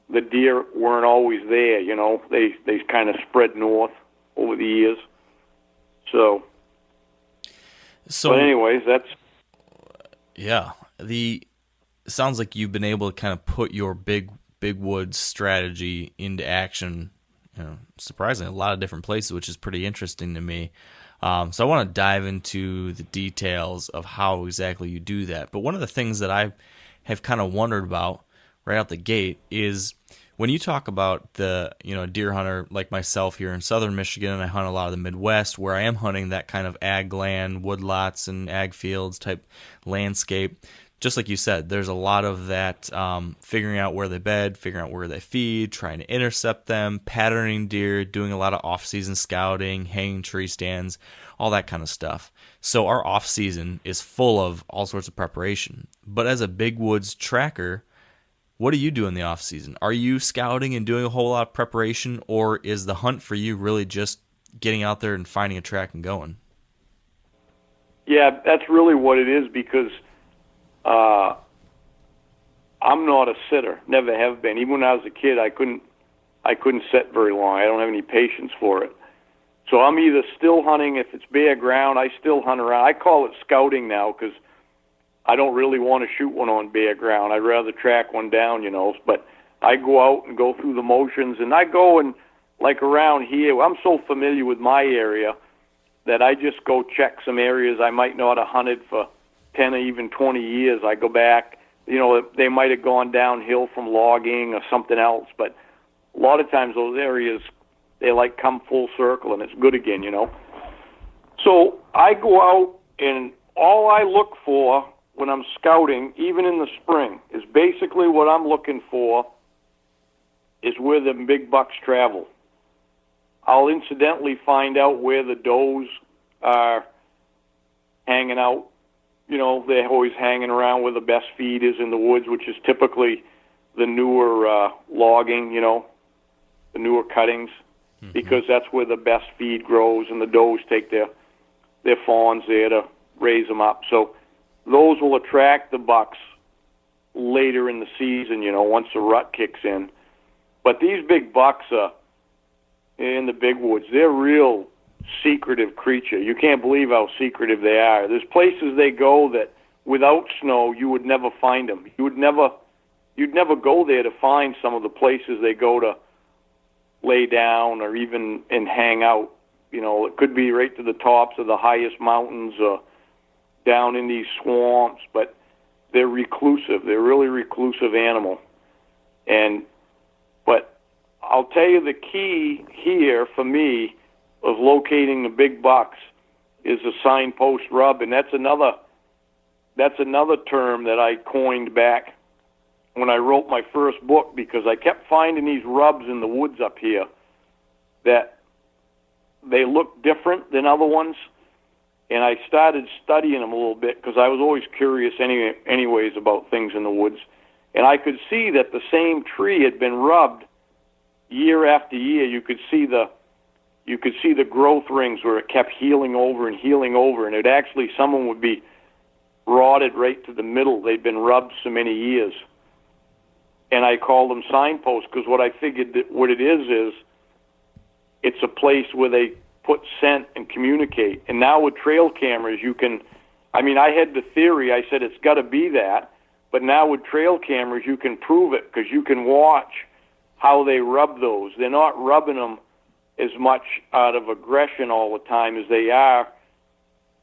the deer weren't always there. They kind of spread north over the years. So but anyways, that's it sounds like you've been able to kind of put your big woods strategy into action. Surprisingly, a lot of different places, which is pretty interesting to me. So I want to dive into the details of how exactly you do that. But one of the things that I have kind of wondered about right out the gate is when you talk about the deer hunter like myself here in southern Michigan, and I hunt a lot of the Midwest, where I am hunting that kind of ag land, woodlots and ag fields type landscape. Just like you said, there's a lot of that figuring out where they bed, figuring out where they feed, trying to intercept them, patterning deer, doing a lot of off-season scouting, hanging tree stands, all that kind of stuff. So our off-season is full of all sorts of preparation. But as a big woods tracker, what do you do in the off-season? Are you scouting and doing a whole lot of preparation, or is the hunt for you really just getting out there and finding a track and going? Yeah, that's really what it is, because I'm not a sitter, never have been. Even when I was a kid, I couldn't sit very long. I don't have any patience for it. So I'm either still hunting. If it's bare ground, I still hunt around. I call it scouting now, because I don't really want to shoot one on bare ground. I'd rather track one down, But I go out and go through the motions, and I go and, like around here, I'm so familiar with my area that I just go check some areas I might not have hunted for 10 or even 20 years. I go back, they might have gone downhill from logging or something else, but a lot of times those areas, they like come full circle and it's good again, you know. So I go out, and all I look for when I'm scouting, even in the spring, is basically what I'm looking for is where the big bucks travel. I'll incidentally find out where the does are hanging out. You know, they're always hanging around where the best feed is in the woods, which is typically the newer logging, you know, the newer cuttings, because that's where the best feed grows, and the does take their fawns there to raise them up. So those will attract the bucks later in the season, you know, once the rut kicks in. But these big bucks in the big woods, they're real secretive creature. You can't believe how secretive they are. There's places they go that without snow you would never find them. You'd never go there to find some of the places they go to lay down or even and hang out. You know, it could be right to the tops of the highest mountains or down in these swamps, but they're reclusive. They're a really reclusive animal. But I'll tell you, the key here for me of locating the big bucks is a signpost rub, and that's another term that I coined back when I wrote my first book, because I kept finding these rubs in the woods up here that they look different than other ones, and I started studying them a little bit because I was always curious anyways about things in the woods, and I could see that the same tree had been rubbed year after year. You could see the growth rings where it kept healing over, and it actually, someone would be rotted right to the middle. They'd been rubbed so many years. And I called them signposts because what I figured that what it is it's a place where they put scent and communicate. And now with trail cameras, you can, I mean, I had the theory, I said it's got to be that, but now with trail cameras, you can prove it because you can watch how they rub those. They're not rubbing them as much out of aggression all the time as they are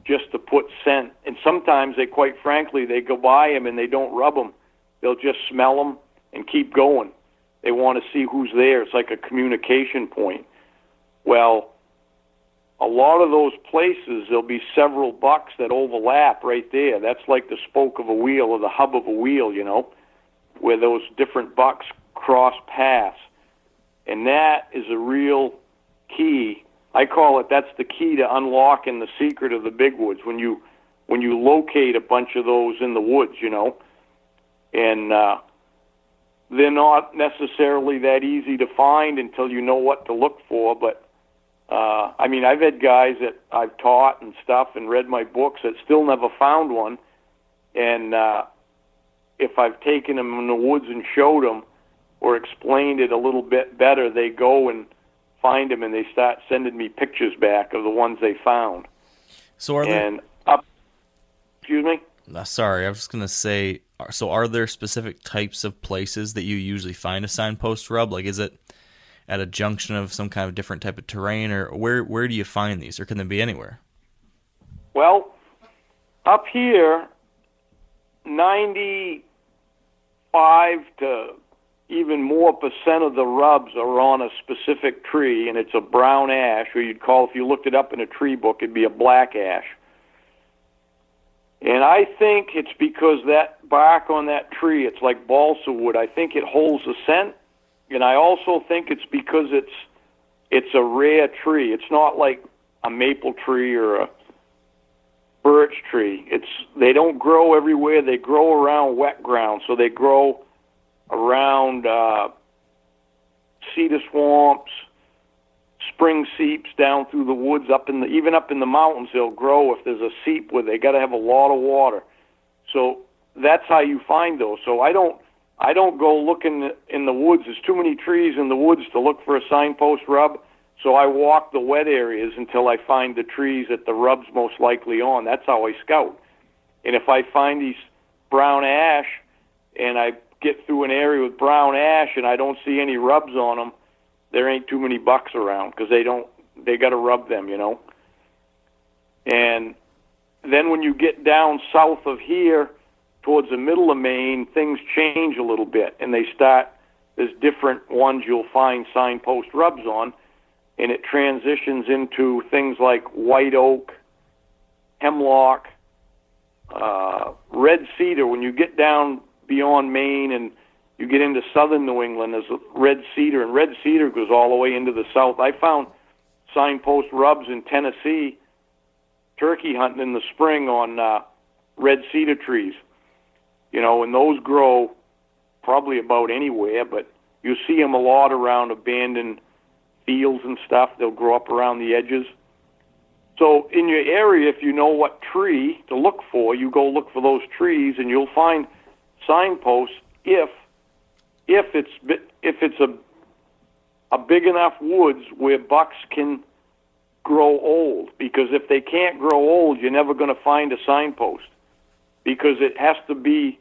just to put scent. And sometimes they, quite frankly, they go by them and they don't rub them. They'll just smell them and keep going. They want to see who's there. It's like a communication point. Well, a lot of those places, there'll be several bucks that overlap right there. That's like the spoke of a wheel or the hub of a wheel, you know, where those different bucks cross paths. And that is a real key. I call it, that's the key to unlocking the secret of the big woods, when you locate a bunch of those in the woods, you know. And they're not necessarily that easy to find until you know what to look for, but I mean, I've had guys that I've taught and stuff and read my books that still never found one, and if I've taken them in the woods and showed them or explained it a little bit better, they go and find them and they start sending me pictures back of the ones they found. So are there... And excuse me? Sorry, I was just going to say, so are there specific types of places that you usually find a signpost rub? Like, is it at a junction of some kind of different type of terrain, or where do you find these, or can they be anywhere? Well, up here, 95 to even more % of the rubs are on a specific tree, and it's a brown ash, or you'd call, if you looked it up in a tree book, it'd be a black ash. And I think it's because that bark on that tree, it's like balsa wood. I think it holds the scent, and I also think it's because it's a rare tree. It's not like a maple tree or a birch tree. They don't grow everywhere. They grow around wet ground, so they grow around cedar swamps, spring seeps down through the woods, even up in the mountains. They'll grow if there's a seep where they got to have a lot of water. So that's how you find those. So I don't go looking in the woods. There's too many trees in the woods to look for a signpost rub. So I walk the wet areas until I find the trees that the rub's most likely on. That's how I scout. And if I find these brown ash and I get through an area with brown ash and I don't see any rubs on them, there ain't too many bucks around because they got to rub them, you know. And then when you get down south of here towards the middle of Maine, things change a little bit, and they start there's different ones you'll find signpost rubs on, and it transitions into things like white oak, hemlock, red cedar. When you get down beyond Maine and you get into southern New England, there's red cedar, and red cedar goes all the way into the south. I found signpost rubs in Tennessee turkey hunting in the spring on red cedar trees. You know, and those grow probably about anywhere, but you see them a lot around abandoned fields and stuff. They'll grow up around the edges. So in your area, if you know what tree to look for, you go look for those trees, and you'll find signposts if it's a big enough woods where bucks can grow old. Because if they can't grow old, you're never going to find a signpost, because it has to be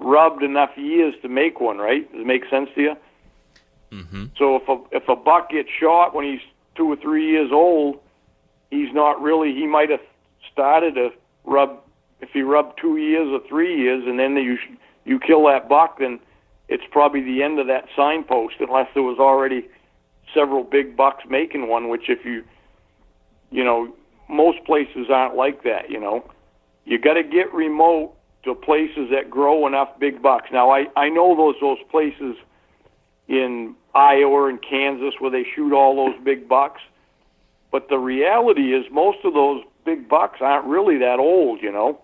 rubbed enough years to make one, right? Does it make sense to you? Mm-hmm. So if a buck gets shot when he's 2 or 3 years old, he's not really, he might have started to rub, if he rubbed 2 years or 3 years, and then you kill that buck, then it's probably the end of that signpost, unless there was already several big bucks making one, which if you know, most places aren't like that, you know. You got to get remote to places that grow enough big bucks. Now, I know those places in Iowa and Kansas where they shoot all those big bucks, but the reality is most of those big bucks aren't really that old, you know.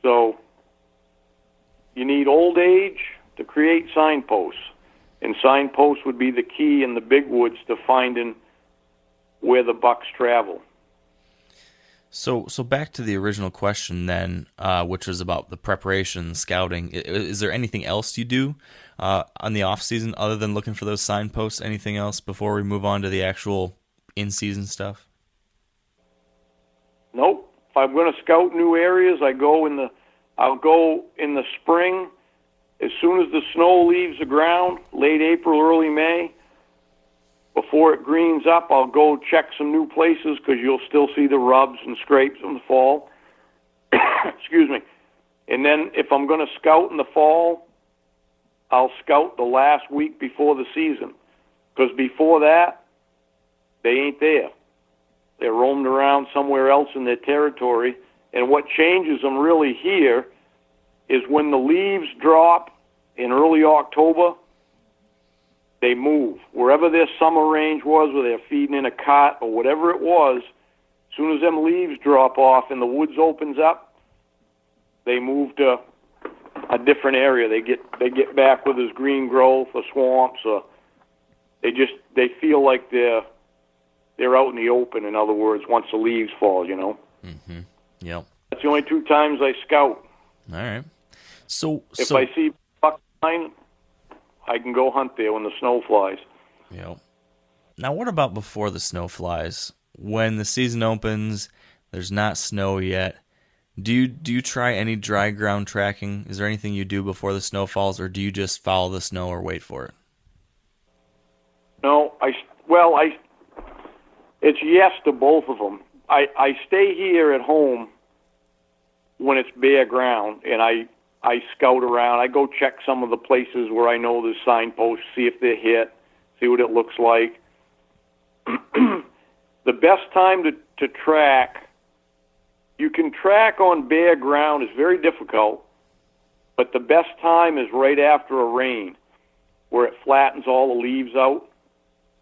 So you need old age to create signposts, and signposts would be the key in the big woods to finding where the bucks travel. So back to the original question then, which was about the preparation, scouting. Is there anything else you do on the off season other than looking for those signposts? Anything else before we move on to the actual in-season stuff? Nope. If I'm going to scout new areas, I'll go in the spring. As soon as the snow leaves the ground, late April, early May, before it greens up, I'll go check some new places, because you'll still see the rubs and scrapes in the fall. Excuse me. And then if I'm going to scout in the fall, I'll scout the last week before the season, because before that, they ain't there. They're roamed around somewhere else in their territory, and what changes them really here is when the leaves drop in early October, they move. Wherever their summer range was, where they're feeding in a cot or whatever it was, as soon as them leaves drop off and the woods opens up, they move to a different area. They get back with this green growth or swamps, or they feel like they're out in the open, in other words, once the leaves fall, you know. Mm-hmm. Yep. That's the only 2 times I scout. All right. So if I see buck sign, I can go hunt there when the snow flies. Yep. Now, what about before the snow flies? When the season opens, there's not snow yet. Do you try any dry ground tracking? Is there anything you do before the snow falls, or do you just follow the snow or wait for it? No, it's yes to both of them. I stay here at home when it's bare ground, and I scout around. I go check some of the places where I know there's signposts, see if they're hit, see what it looks like. The best time to track, you can track on bare ground, is very difficult, but the best time is right after a rain, where it flattens all the leaves out,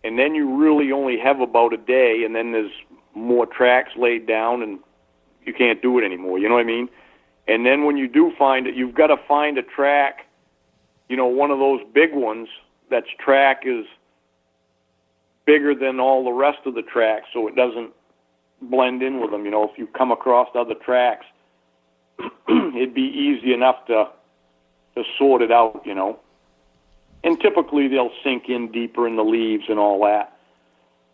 and then you really only have about a day, and then there's more tracks laid down, and you can't do it anymore, you know what I mean? And then when you do find it, you've got to find a track, you know, one of those big ones that's track is bigger than all the rest of the tracks, so it doesn't blend in with them. You know, if you come across other tracks, it'd be easy enough to sort it out, you know. And typically they'll sink in deeper in the leaves and all that.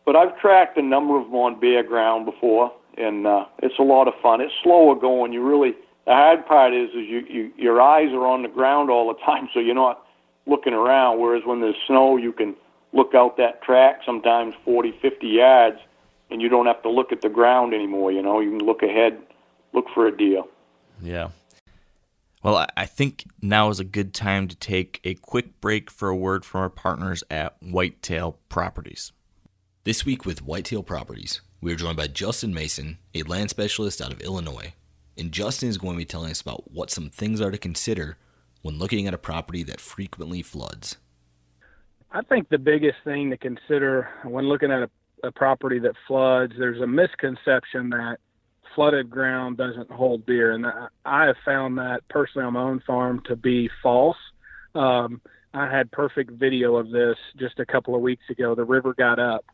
But I've tracked a number of them on bare ground before, and it's a lot of fun. It's slower going. The hard part is your eyes are on the ground all the time, so you're not looking around, whereas when there's snow, you can look out that track sometimes 40, 50 yards, and you don't have to look at the ground anymore, you know. You can look ahead, look for a deer. Yeah. Well, I think now is a good time to take a quick break for a word from our partners at Whitetail Properties. This week with Whitetail Properties, we are joined by Justin Mason, a land specialist out of Illinois. And Justin is going to be telling us about what some things are to consider when looking at a property that frequently floods. I think the biggest thing to consider when looking at a property that floods, there's a misconception that flooded ground doesn't hold deer. And I have found that personally on my own farm to be false. I had perfect video of this just a couple of weeks ago. The river got up.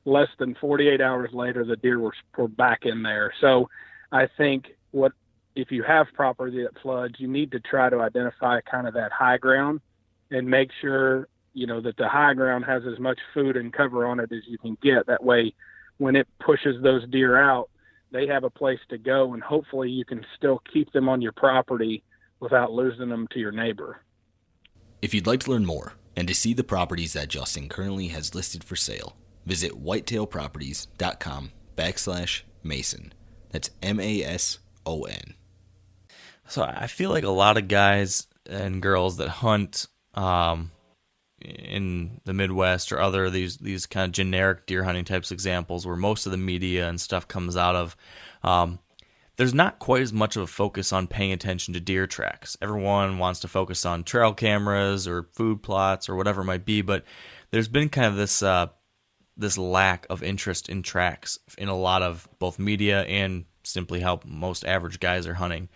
Less than 48 hours later, the deer were back in there. So I think if you have property that floods, you need to try to identify kind of that high ground and make sure, that the high ground has as much food and cover on it as you can get. That way, when it pushes those deer out, they have a place to go, and hopefully you can still keep them on your property without losing them to your neighbor. If you'd like to learn more and to see the properties that Justin currently has listed for sale, visit whitetailproperties.com/Mason. That's MASON. So I feel like a lot of guys and girls that hunt in the Midwest or other these kind of generic deer hunting types examples where most of the media and stuff comes out of, there's not quite as much of a focus on paying attention to deer tracks. Everyone wants to focus on trail cameras or food plots or whatever it might be, but there's been kind of this lack of interest in tracks in a lot of both media and simply how most average guys are hunting.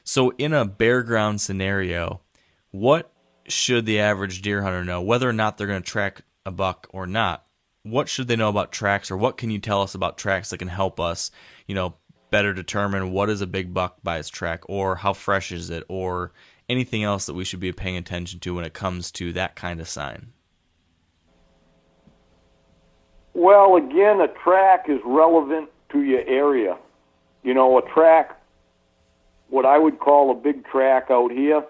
So in a bare ground scenario, what should the average deer hunter know, whether or not they're going to track a buck or not? What should they know about tracks, or what can you tell us about tracks that can help us, better determine what is a big buck by its track, or how fresh is it, or anything else that we should be paying attention to when it comes to that kind of sign? Well, again, a track is relevant to your area. A track, what I would call a big track out here,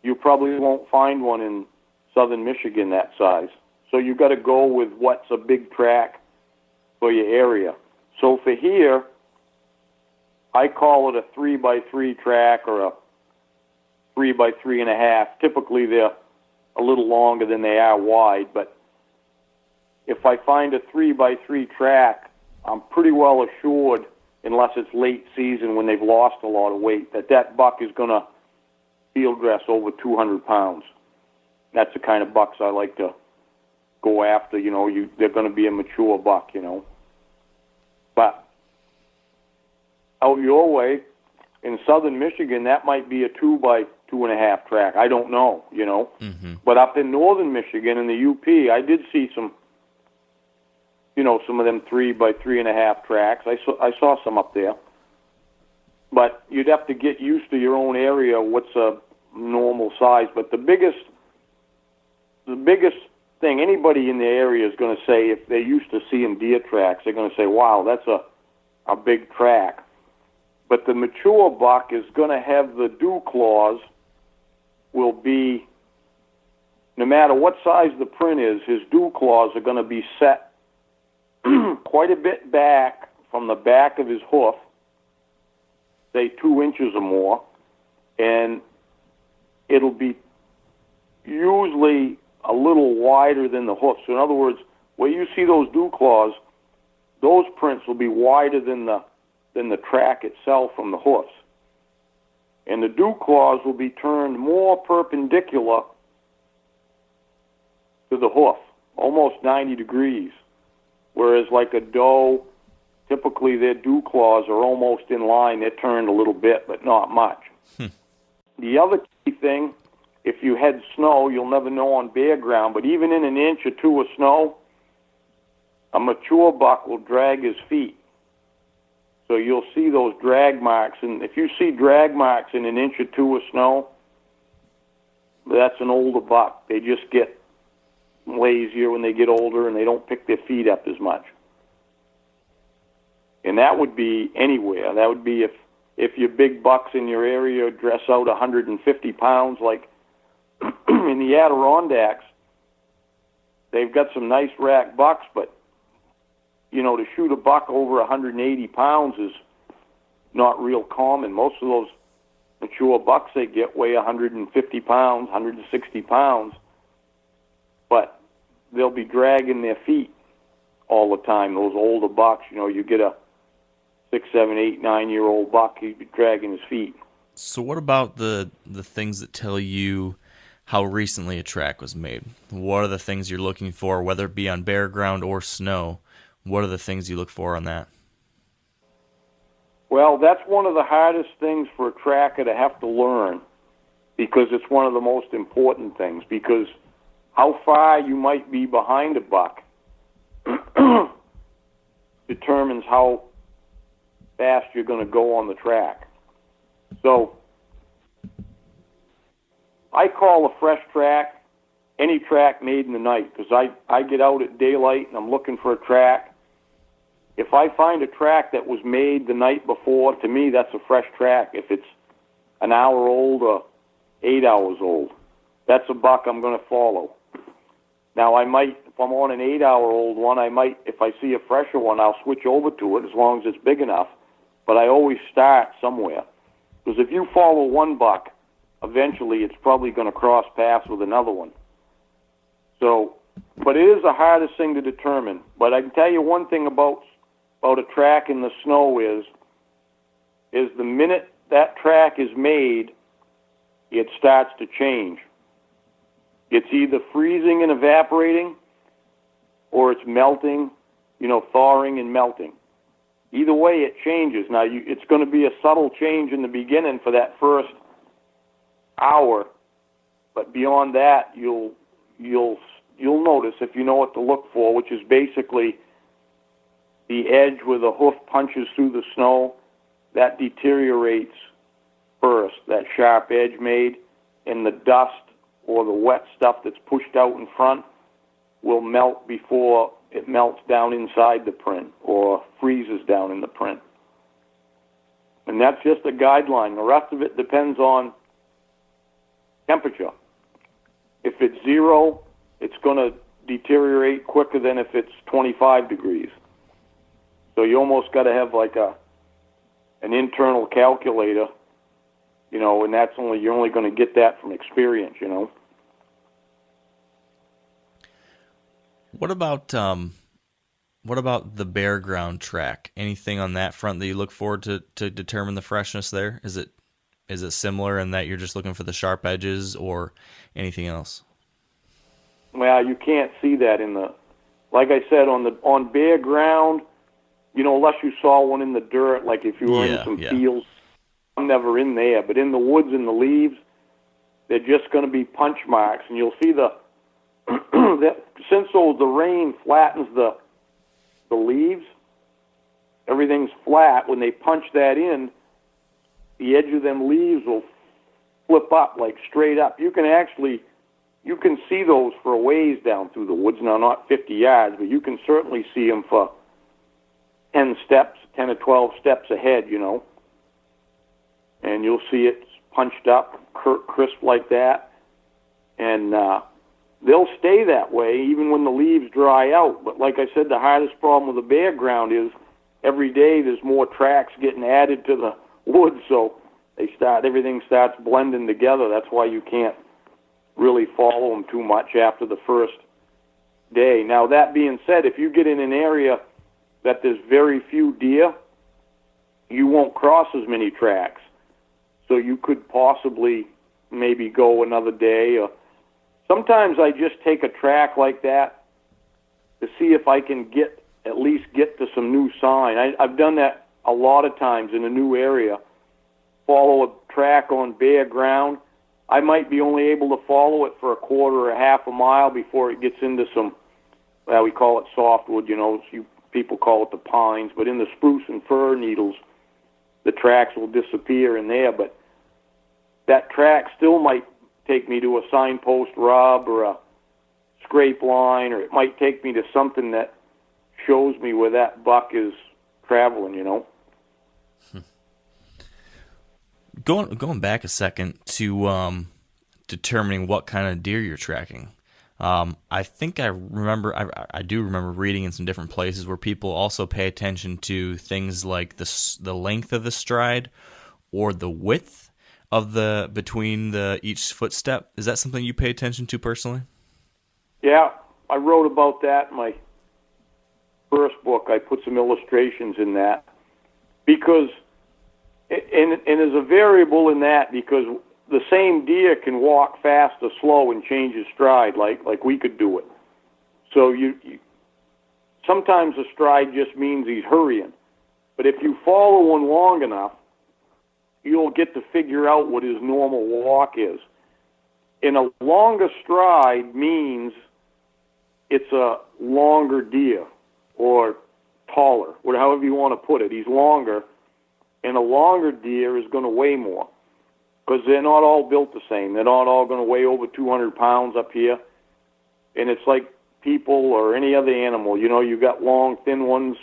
you probably won't find one in southern Michigan that size. So you've got to go with what's a big track for your area. So for here, I call it a 3x3 track or a 3x3.5. Typically they're a little longer than they are wide, but if I find a 3x3 track, I'm pretty well assured, unless it's late season when they've lost a lot of weight, that buck is going to field dress over 200 pounds. That's the kind of bucks I like to go after. They're going to be a mature buck, But out your way, in southern Michigan, that might be a 2x2.5 track. I don't know, Mm-hmm. But up in northern Michigan, in the UP, I did see some of them 3x3.5 tracks. I saw some up there. But you'd have to get used to your own area, what's a normal size. But the biggest thing, anybody in the area is going to say, if they're used to seeing deer tracks, they're going to say, wow, that's a big track. But the mature buck is going to have the dew claws will be, no matter what size the print is, his dew claws are going to be set quite a bit back from the back of his hoof, say 2 inches or more, and it'll be usually a little wider than the hoof. So in other words, where you see those dew claws, those prints will be wider than the track itself from the hoofs. And the dew claws will be turned more perpendicular to the hoof, almost 90 degrees. Whereas like a doe, typically their dew claws are almost in line. They're turned a little bit, but not much. The other key thing, if you had snow, you'll never know on bare ground, but even in 1 inch or 2 of snow, a mature buck will drag his feet. So you'll see those drag marks, and if you see drag marks in 1 inch or 2 of snow, that's an older buck. They just get lazier when they get older, and they don't pick their feet up as much. And that would be anywhere. That would be if your big bucks in your area dress out 150 pounds, like in the Adirondacks, they've got some nice rack bucks, but, to shoot a buck over 180 pounds is not real common. Most of those mature bucks they get weigh 150 pounds, 160 pounds, but they'll be dragging their feet all the time. Those older bucks, you get a 6, 7, 8, 9-year-old buck, he'd be dragging his feet. So what about the things that tell you how recently a track was made? What are the things you're looking for, whether it be on bare ground or snow? What are the things you look for on that? Well, that's one of the hardest things for a tracker to have to learn, because it's one of the most important things, because how far you might be behind a buck determines how fast you're going to go on the track. So I call a fresh track any track made in the night, because I get out at daylight and I'm looking for a track. If I find a track that was made the night before, to me that's a fresh track. If it's an hour old or 8 hours old, that's a buck I'm going to follow. Now I might, if I'm on an 8-hour-old one, I might, if I see a fresher one, I'll switch over to it as long as it's big enough. But I always start somewhere, because if you follow one buck, eventually it's probably going to cross paths with another one. So, but it is the hardest thing to determine. But I can tell you one thing about a track in the snow is the minute that track is made, it starts to change. It's either freezing and evaporating, or it's melting, thawing and melting. Either way, it changes. Now, it's going to be a subtle change in the beginning for that first hour, but beyond that, you'll notice, if you know what to look for, which is basically the edge where the hoof punches through the snow, that deteriorates first, that sharp edge made, and the dust or the wet stuff that's pushed out in front will melt before it melts down inside the print or freezes down in the print. And that's just a guideline. The rest of it depends on temperature. If it's 0, it's going to deteriorate quicker than if it's 25 degrees. So you almost got to have like an internal calculator, and you're only going to get that from experience, What about the bare ground track? Anything on that front that you look for to determine the freshness there? Is it similar in that you're just looking for the sharp edges, or anything else? Well, you can't see that like I said, on bare ground, unless you saw one in the dirt, like if you were in some fields. I'm never in there, but in the woods and the leaves, they're just going to be punch marks, and you'll see since the rain flattens the leaves, everything's flat. When they punch that in, the edge of them leaves will flip up, like straight up. You can see those for a ways down through the woods. Now, not 50 yards, but you can certainly see them for 10 or 12 steps ahead, And you'll see it punched up, crisp like that. And they'll stay that way even when the leaves dry out. But like I said, the hardest problem with the bare ground is every day there's more tracks getting added to the woods, so everything starts blending together. That's why you can't really follow them too much after the first day. Now, that being said, if you get in an area that there's very few deer, you won't cross as many tracks. So you could possibly maybe go another day. Or sometimes I just take a track like that to see if I can at least get to some new sign. I've done that a lot of times in a new area. Follow a track on bare ground. I might be only able to follow it for a quarter or half a mile before it gets into some, we call it softwood, people call it the pines, but in the spruce and fir needles, the tracks will disappear in there. But that track still might take me to a signpost rub or a scrape line, or it might take me to something that shows me where that buck is traveling, Going back a second to determining what kind of deer you're tracking. I think I do remember reading in some different places where people also pay attention to things like the length of the stride or the width. of between each footstep? Is that something you pay attention to personally? Yeah, I wrote about that in my first book. I put some illustrations in that because, and there's a variable in that because the same deer can walk fast or slow and change his stride like we could do it. So you sometimes a stride just means he's hurrying. But if you follow one long enough, you'll get to figure out what his normal walk is. And a longer stride means it's a longer deer or taller, or however you want to put it. He's longer, and a longer deer is going to weigh more because they're not all built the same. They're not all going to weigh over 200 pounds up here. And it's like people or any other animal. You know, you got long, thin ones,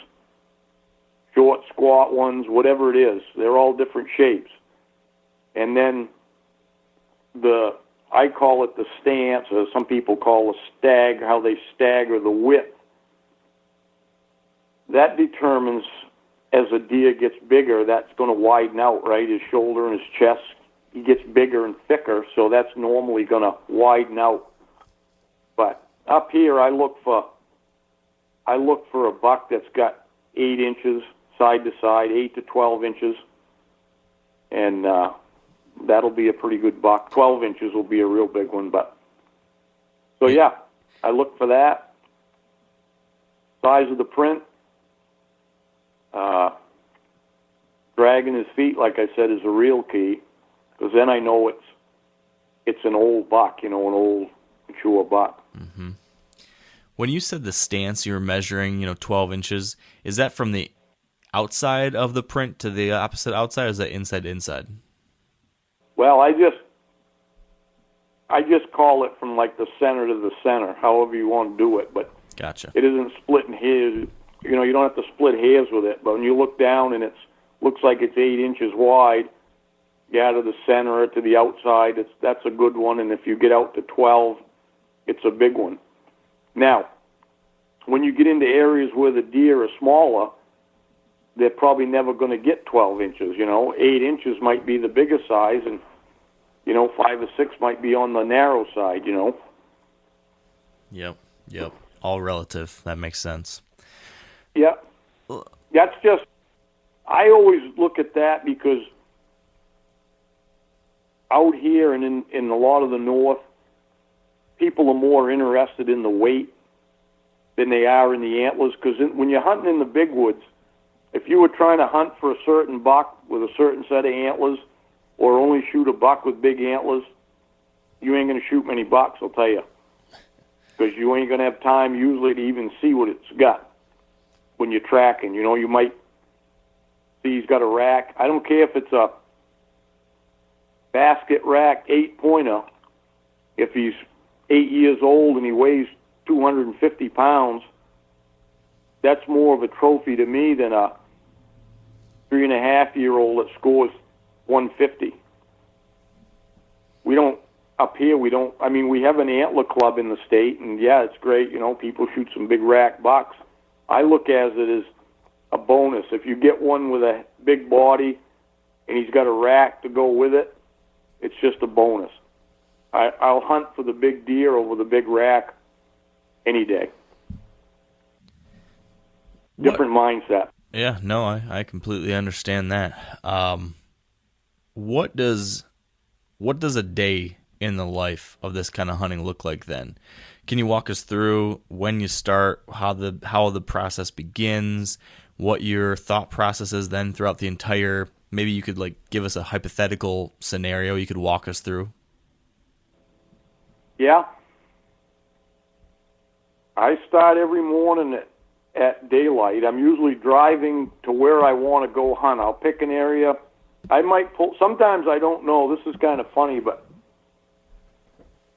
short, squat ones, whatever it is. They're all different shapes. And then I call it the stance, or some people call a stag, how they stagger the width. That determines, as a deer gets bigger, that's going to widen out, right? His shoulder and his chest, he gets bigger and thicker, so that's normally going to widen out. But up here, I look for a buck that's got 8 inches side to side, 8 to 12 inches, and that'll be a pretty good buck. 12 inches will be a real big one, but so yeah, I look for that. Size of the print, dragging his feet, like I said, is a real key, because then I know it's an old buck, you know, an old mature buck. Mm-hmm. When you said the stance, you were measuring, 12 inches. Is that from the outside of the print to the opposite outside, or is that inside to inside? Well, I just call it from like the center to the center, however you want to do it. But gotcha. It isn't splitting hairs. You know, you don't have to split hairs with it. But when you look down and looks like it's 8 inches wide, yeah, to the center or to the outside, that's a good one. And if you get out to 12, it's a big one. Now, when you get into areas where the deer are smaller, they're probably never going to get 12 inches, 8 inches might be the bigger size, and, 5 or 6 might be on the narrow side, Yep. All relative. That makes sense. Yep. That's just, I always look at that because out here and in a lot of the north, people are more interested in the weight than they are in the antlers, because when you're hunting in the big woods, if you were trying to hunt for a certain buck with a certain set of antlers, or only shoot a buck with big antlers, you ain't going to shoot many bucks, I'll tell you. Because you ain't going to have time usually to even see what it's got when you're tracking. You might see he's got a rack. I don't care if it's a basket rack 8-pointer. If he's 8 years old and he weighs 250 pounds, that's more of a trophy to me than a 3.5-year-old that scores 150. We don't, up here, we have an antler club in the state, and yeah, it's great, people shoot some big rack bucks. I look at it as a bonus. If you get one with a big body and he's got a rack to go with it, it's just a bonus. I'll hunt for the big deer over the big rack any day. Different mindset. Yeah, no, I completely understand that. What does a day in the life of this kind of hunting look like then? Can you walk us through when you start, how the process begins, what your thought process is then throughout the entire, maybe you could give us a hypothetical scenario you could walk us through? Yeah. I start every morning at daylight. I'm usually driving to where I want to go hunt. I'll pick an area. I might pull, sometimes I don't know, this is kind of funny, but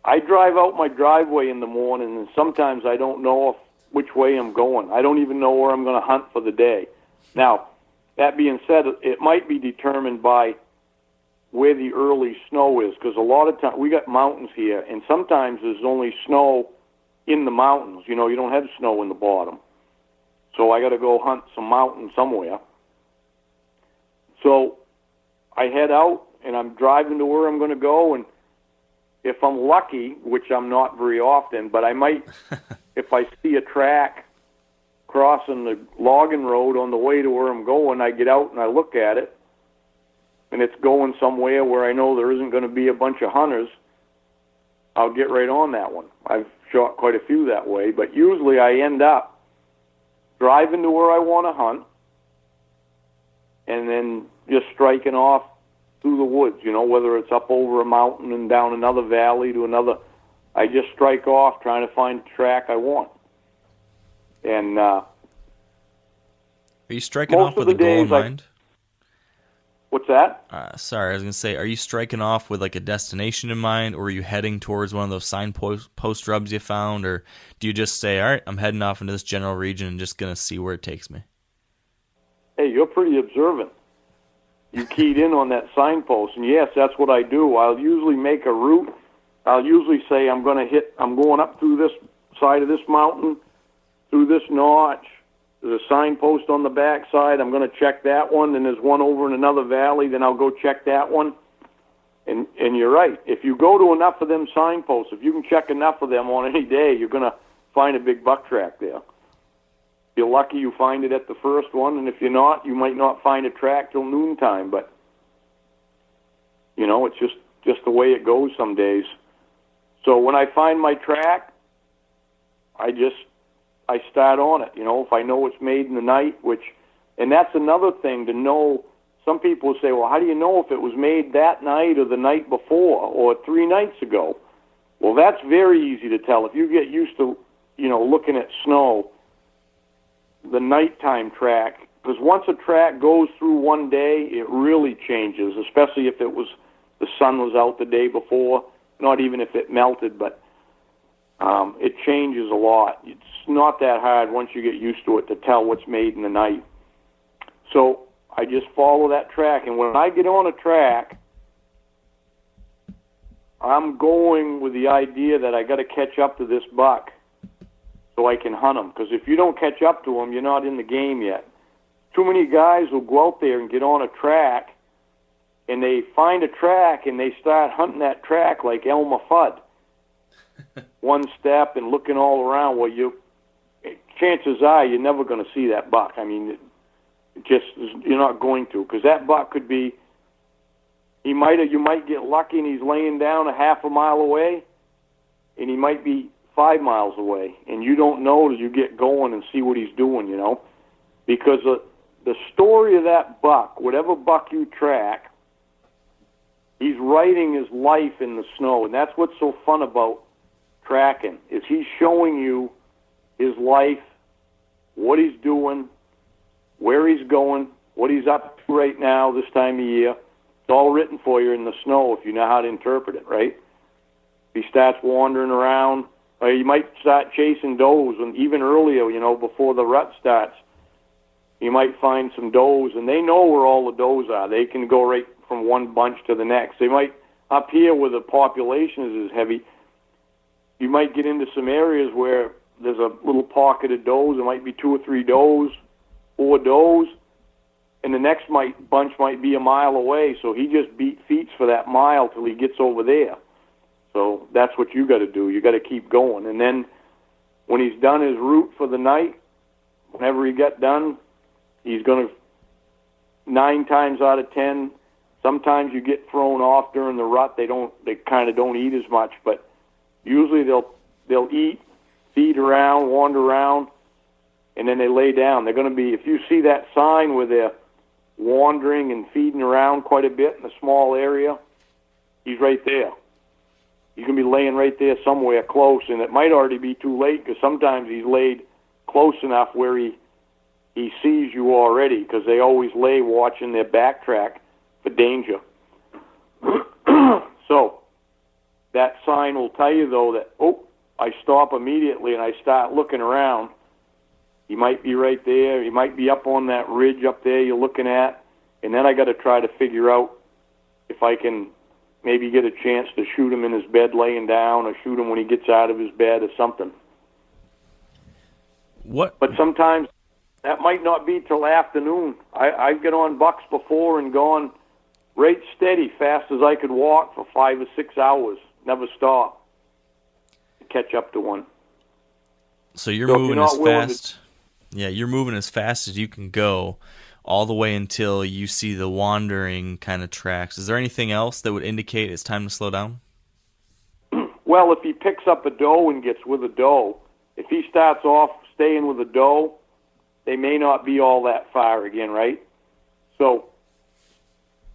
I drive out my driveway in the morning, and sometimes I don't know which way I'm going. I don't even know where I'm going to hunt for the day. Now, that being said, it might be determined by where the early snow is, because a lot of times we got mountains here, and sometimes there's only snow in the mountains. You don't have snow in the bottom. So I got to go hunt some mountain somewhere. So I head out, and I'm driving to where I'm going to go, and if I'm lucky, which I'm not very often, but I might, if I see a track crossing the logging road on the way to where I'm going, I get out and I look at it, and it's going somewhere where I know there isn't going to be a bunch of hunters, I'll get right on that one. I've shot quite a few that way, but usually I end up driving to where I want to hunt and then just striking off through the woods, whether it's up over a mountain and down another valley to another. I just strike off trying to find the track I want. And are you striking off with a goal in mind? What's that? Sorry, I was going to say, are you striking off with like a destination in mind, or are you heading towards one of those signpost rubs you found, or do you just say, all right, I'm heading off into this general region and just going to see where it takes me? Hey, you're pretty observant. You keyed in on that signpost, and yes, that's what I do. I'll usually make a route. I'll usually say I'm going up through this side of this mountain, through this notch. There's a signpost on the back side. I'm going to check that one. Then there's one over in another valley. Then I'll go check that one. And you're right. If you go to enough of them signposts, if you can check enough of them on any day, you're going to find a big buck track there. If you're lucky, you find it at the first one, and if you're not, you might not find a track till noontime. But it's just the way it goes some days. So when I find my track, I start on it. If I know it's made in the night, and that's another thing to know. Some people say, well, how do you know if it was made that night or the night before or 3 nights ago? Well, that's very easy to tell. If you get used to, looking at snow, the nighttime track, because once a track goes through one day, it really changes, especially if the sun was out the day before, not even if it melted, but it changes a lot. It's not that hard once you get used to it to tell what's made in the night. So I just follow that track, and when I get on a track, I'm going with the idea that I got to catch up to this buck so I can hunt him. Because if you don't catch up to him, you're not in the game yet. Too many guys will go out there and get on a track, and they find a track, and they start hunting that track like Elmer Fudd. One step and looking all around. Well, chances are you're never going to see that buck. I mean, you're not going to, because that buck could be. You might get lucky and he's laying down a half a mile away, and he might be 5 miles away, and you don't know till you get going and see what he's doing. Because the story of that buck, whatever buck you track, he's writing his life in the snow, and that's what's so fun about tracking, is he's showing you his life, what he's doing, where he's going, what he's up to right now this time of year. It's all written for you in the snow if you know how to interpret it, right? If he starts wandering around, or you might start chasing does, and even earlier, before the rut starts, you might find some does, and they know where all the does are. They can go right from one bunch to the next. They might, up here where the population is as heavy, you might get into some areas where there's a little pocket of does. There might be 2 or 3 does, 4 does, and the next bunch might be a mile away. So he just beat feet for that mile till he gets over there. So that's what you got to do. You got to keep going. And then when he's done his route for the night, whenever he got done, he's going to, 9 times out of 10, sometimes you get thrown off during the rut. They kind of don't eat as much, but usually they'll eat, feed around, wander around, and then they lay down. They're going to be, if you see that sign where they're wandering and feeding around quite a bit in a small area, he's right there. You can be laying right there somewhere close, and it might already be too late, because sometimes he's laid close enough where he sees you already, because they always lay watching their backtrack for danger. So that sign will tell you, though, that, I stop immediately and I start looking around. He might be right there. He might be up on that ridge up there you're looking at, and then I got to try to figure out if I can maybe get a chance to shoot him in his bed laying down, or shoot him when he gets out of his bed or something. What? But sometimes that might not be till afternoon. I've got on bucks before and gone right steady, fast as I could walk for 5 or 6 hours, never stop to catch up to one. So you're So if moving you're not as willing fast. Yeah, you're moving as fast as you can go, all the way until you see the wandering kind of tracks. Is there anything else that would indicate it's time to slow down? Well, if he picks up a doe and gets with a doe, if he starts off staying with a doe, they may not be all that far again, right? So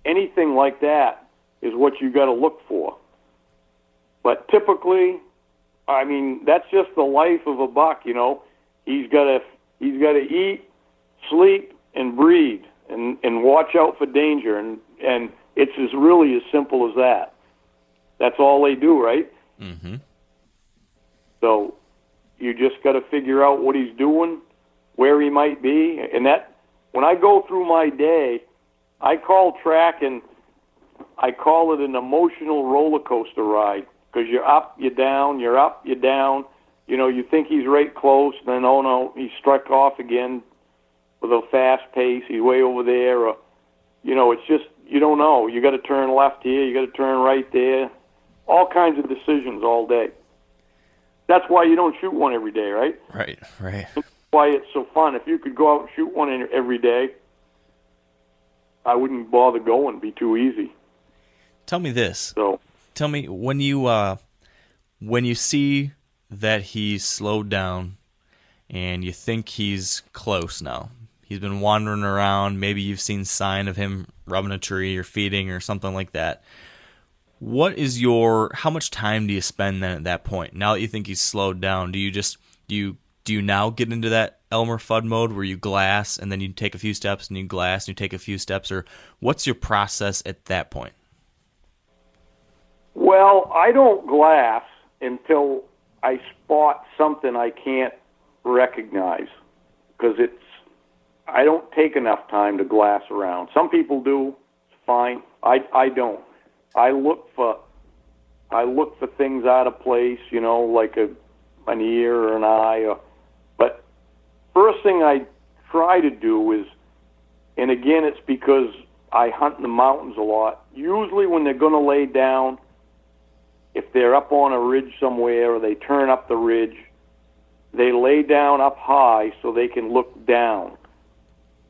anything like that is what you got to look for. But typically, I mean, that's just the life of a buck, you know. He's got to eat, sleep, and breed, and watch out for danger, and it's really as simple as that. That's all they do, right? Mm-hmm. So you just got to figure out what he's doing, where he might be, and that when I go through my day, I call tracking, I call it an emotional roller coaster ride, because you're up, you're down, you're up, you're down. You know, you think he's right close, then oh no, he struck off again with a fast pace. He's way over there, or you know, it's just you don't know. You got to turn left here, you got to turn right there. All kinds of decisions all day. That's why you don't shoot one every day, right? Right. That's why it's so fun. If you could go out and shoot one every day, I wouldn't bother going. It'd be too easy. Tell me this. So, tell me when you see that he's slowed down and you think he's close now. He's been wandering around. Maybe you've seen sign of him rubbing a tree or feeding or something like that. How much time do you spend then at that point? Now that you think he's slowed down, do you now get into that Elmer Fudd mode where you glass and then you take a few steps and you glass and you take a few steps, or what's your process at that point? well, I don't glass until I spot something I can't recognize, because I don't take enough time to glass around. Some people do, fine. I don't. I look for things out of place, like an ear or an eye. But first thing I try to do is, and again, it's because I hunt in the mountains a lot. Usually when they're going to lay down, if they're up on a ridge somewhere or they turn up the ridge, they lay down up high so they can look down,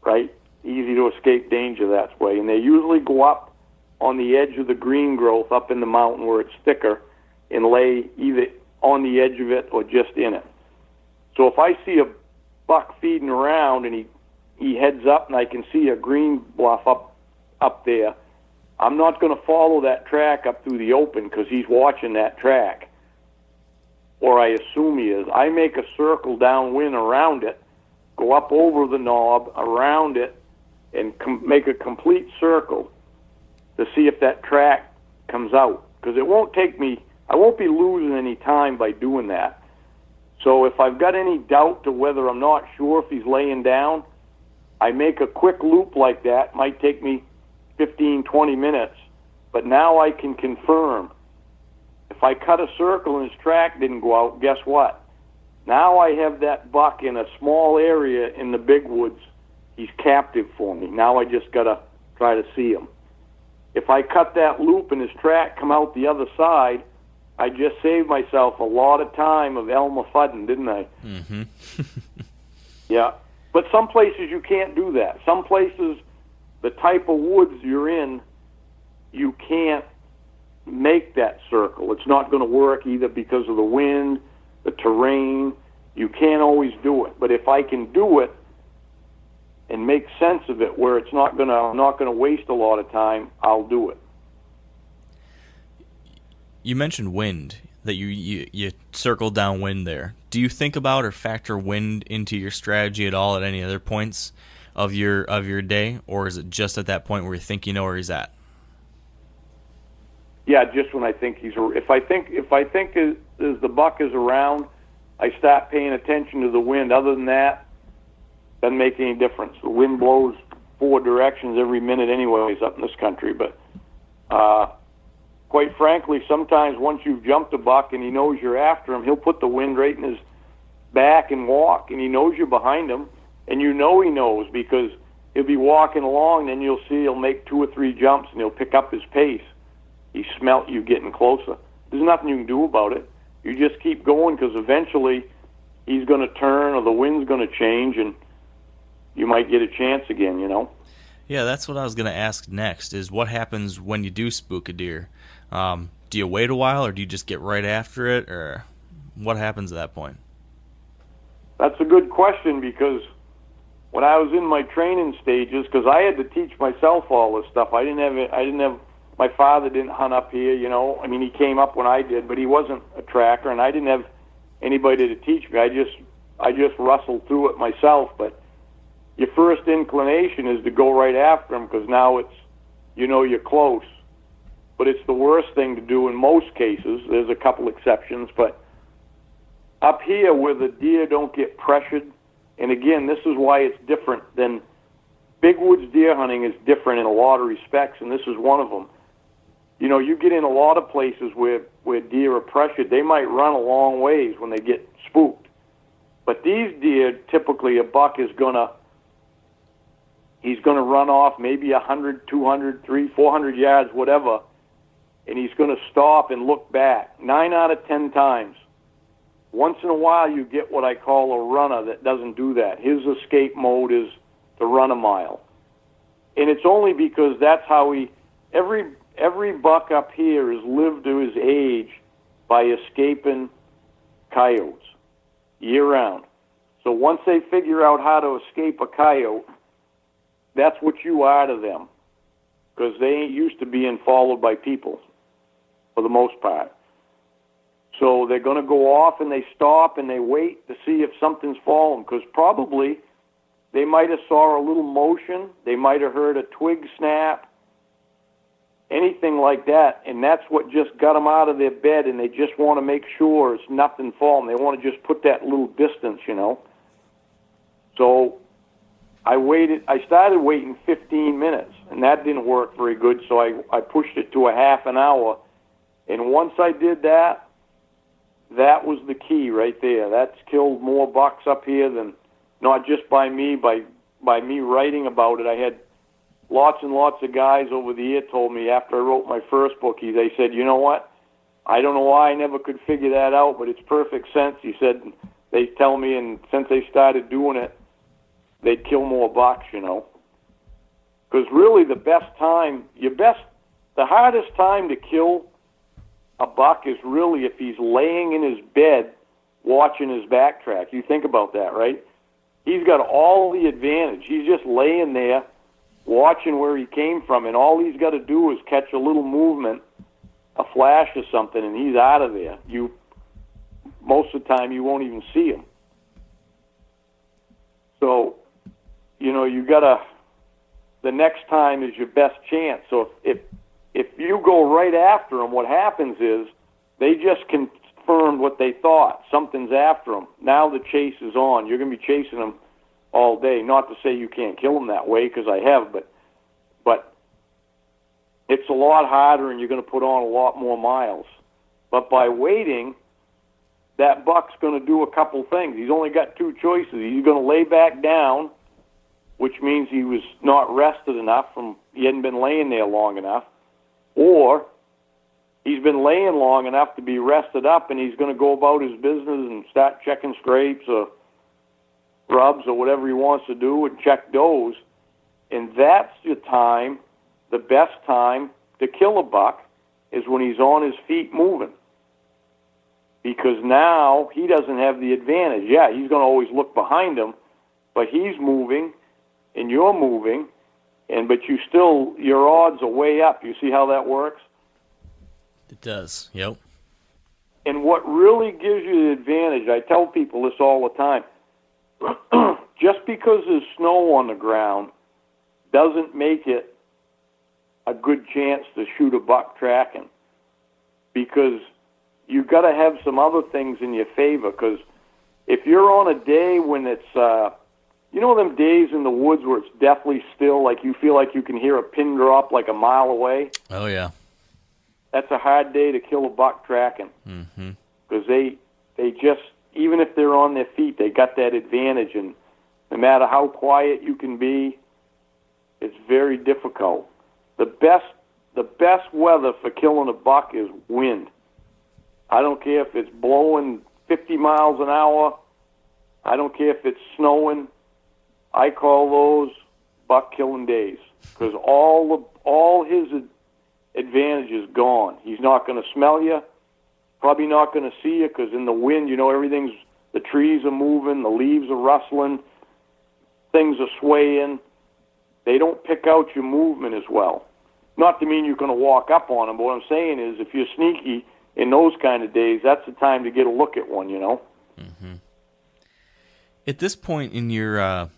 right? Easy to escape danger that way. And they usually go up on the edge of the green growth up in the mountain where it's thicker and lay either on the edge of it or just in it. So if I see a buck feeding around and he heads up and I can see a green bluff up there, I'm not going to follow that track up through the open because he's watching that track, or I assume he is. I make a circle downwind around it, go up over the knob, around it, and make a complete circle to see if that track comes out, because it won't take me, I won't be losing any time by doing that. So if I've got any doubt to whether I'm not sure if he's laying down, I make a quick loop like that. Might take me 15, 20 minutes, but now I can confirm. If I cut a circle and his track didn't go out, guess what? Now I have that buck in a small area in the big woods. He's captive for me. Now I just got to try to see him. If I cut that loop and his track come out the other side, I just saved myself a lot of time of Elmer Fudding, didn't I? Mm-hmm. Yeah. But some places you can't do that. Some places, the type of woods you're in, you can't make that circle. It's not going to work either because of the wind, the terrain. You can't always do it. But if I can do it and make sense of it where I'm not going to waste a lot of time, I'll do it. You mentioned wind, that you circled downwind there. Do you think about or factor wind into your strategy at all at any other points of your day, or is it just at that point where you think you know where he's at? Yeah, just when I think if I think as the buck is around, I start paying attention to the wind. Other than that, doesn't make any difference. The wind blows 4 directions every minute anyways up in this country. But quite frankly, sometimes once you've jumped a buck and he knows you're after him, he'll put the wind right in his back and walk, and he knows you're behind him, and you know he knows because he'll be walking along, then you'll see he'll make 2 or 3 jumps, and he'll pick up his pace. He smelt you getting closer. There's nothing you can do about it. You just keep going, because eventually he's going to turn or the wind's going to change, and you might get a chance again, you know? Yeah, that's what I was going to ask next, is what happens when you do spook a deer? Do you wait a while, or do you just get right after it, or what happens at that point? That's a good question, because when I was in my training stages, because I had to teach myself all this stuff. I didn't have my father didn't hunt up here, you know. I mean, he came up when I did, but he wasn't a tracker, and I didn't have anybody to teach me. I just rustled through it myself. But your first inclination is to go right after him, because now it's, you know, you're close. But it's the worst thing to do in most cases. There's a couple exceptions, but up here where the deer don't get pressured, and again, this is why it's different than big woods deer hunting is different in a lot of respects, and this is one of them. You know, you get in a lot of places where deer are pressured. They might run a long ways when they get spooked. But these deer, typically a buck is he's going to run off maybe 100, 200, 300, 400 yards, whatever, and he's going to stop and look back 9 out of 10 times. Once in a while you get what I call a runner that doesn't do that. His escape mode is to run a mile. And it's only because that's how every buck up here has lived to his age by escaping coyotes year-round. So once they figure out how to escape a coyote, that's what you are to them, because they ain't used to being followed by people for the most part. So they're going to go off and they stop and they wait to see if something's fallen, because probably they might have saw a little motion, they might have heard a twig snap, anything like that, and that's what just got them out of their bed, and they just want to make sure it's nothing falling. They want to just put that little distance, you know. So I started waiting 15 minutes, and that didn't work very good, so I pushed it to a half an hour. And once I did that, that was the key right there. That's killed more bucks up here than, not just by me, by me writing about it. I had lots and lots of guys over the year told me after I wrote my first book, they said, you know what, I don't know why I never could figure that out, but it's perfect sense. He said, they tell me, and since they started doing it, they'd kill more bucks, you know. Because really the hardest time to kill a buck is really if he's laying in his bed watching his backtrack. You think about that, right? He's got all the advantage. He's just laying there watching where he came from, and all he's got to do is catch a little movement, a flash or something, and he's out of there. Most of the time you won't even see him. So, you know, the next time is your best chance. So if you go right after them, what happens is they just confirmed what they thought. Something's after them. Now the chase is on. You're going to be chasing them all day. Not to say you can't kill them that way, because I have, but it's a lot harder, and you're going to put on a lot more miles. But by waiting, that buck's going to do a couple things. He's only got 2 choices. He's going to lay back down, which means he was not rested enough he hadn't been laying there long enough, or he's been laying long enough to be rested up, and he's going to go about his business and start checking scrapes or rubs or whatever he wants to do and check does. And that's the time, the best time to kill a buck is when he's on his feet moving. Because now he doesn't have the advantage. Yeah, he's going to always look behind him, but he's moving and you're moving, but your odds are way up. You see how that works? It does, yep. And what really gives you the advantage, I tell people this all the time, just because there's snow on the ground doesn't make it a good chance to shoot a buck tracking, because you've got to have some other things in your favor. Because if you're on a day when it's, you know them days in the woods where it's deathly still, like you feel like you can hear a pin drop like a mile away? Oh, yeah. That's a hard day to kill a buck tracking. Mm-hmm. Because they just, even if they're on their feet, they got that advantage. And no matter how quiet you can be, It's very difficult. The best weather for killing a buck is wind. I don't care if it's blowing 50 miles an hour. I don't care if it's snowing. I call those buck killing days because all his advantage is gone. He's not going to smell you. Probably not going to see you because in the wind, the trees are moving, the leaves are rustling, things are swaying. They don't pick out your movement as well. Not to mean you're going to walk up on them, but what I'm saying is if you're sneaky in those kind of days, that's the time to get a look at one, Mm-hmm. At this point in your, I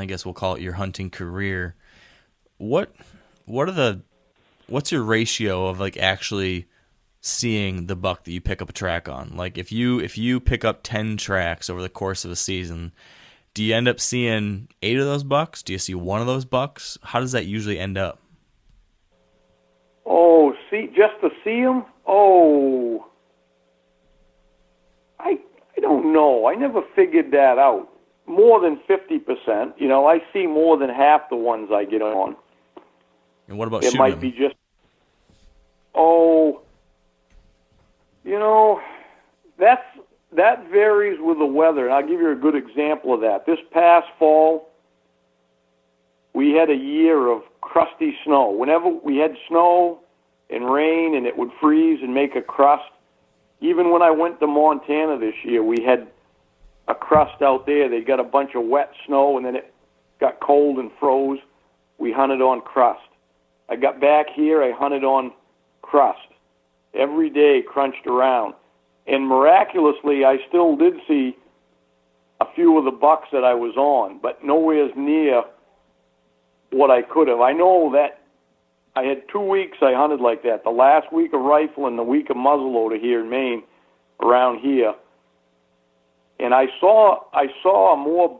guess we'll call it your hunting career, what's your ratio of like actually seeing the buck that you pick up a track on? Like if you pick up 10 tracks over the course of a season, do you end up seeing 8 of those bucks? Do you see one of those bucks? How does that usually end up? Oh, just to see them? Oh, I don't know. I never figured that out. More than 50%. I see more than half the ones I get on. And what about it shooting might them? be just, that varies with the weather. And I'll give you a good example of that. This past fall, we had a year of crusty snow. Whenever we had snow and rain and it would freeze and make a crust, even when I went to Montana this year, we had a crust out there. They got a bunch of wet snow and then it got cold and froze. We hunted on crust. I got back here, I hunted on crust. Every day crunched around. And miraculously, I still did see a few of the bucks that I was on, but nowhere near what I could have. I know that I had 2 weeks I hunted like that. The last week of rifle and the week of muzzleloader here in Maine, around here. And I saw more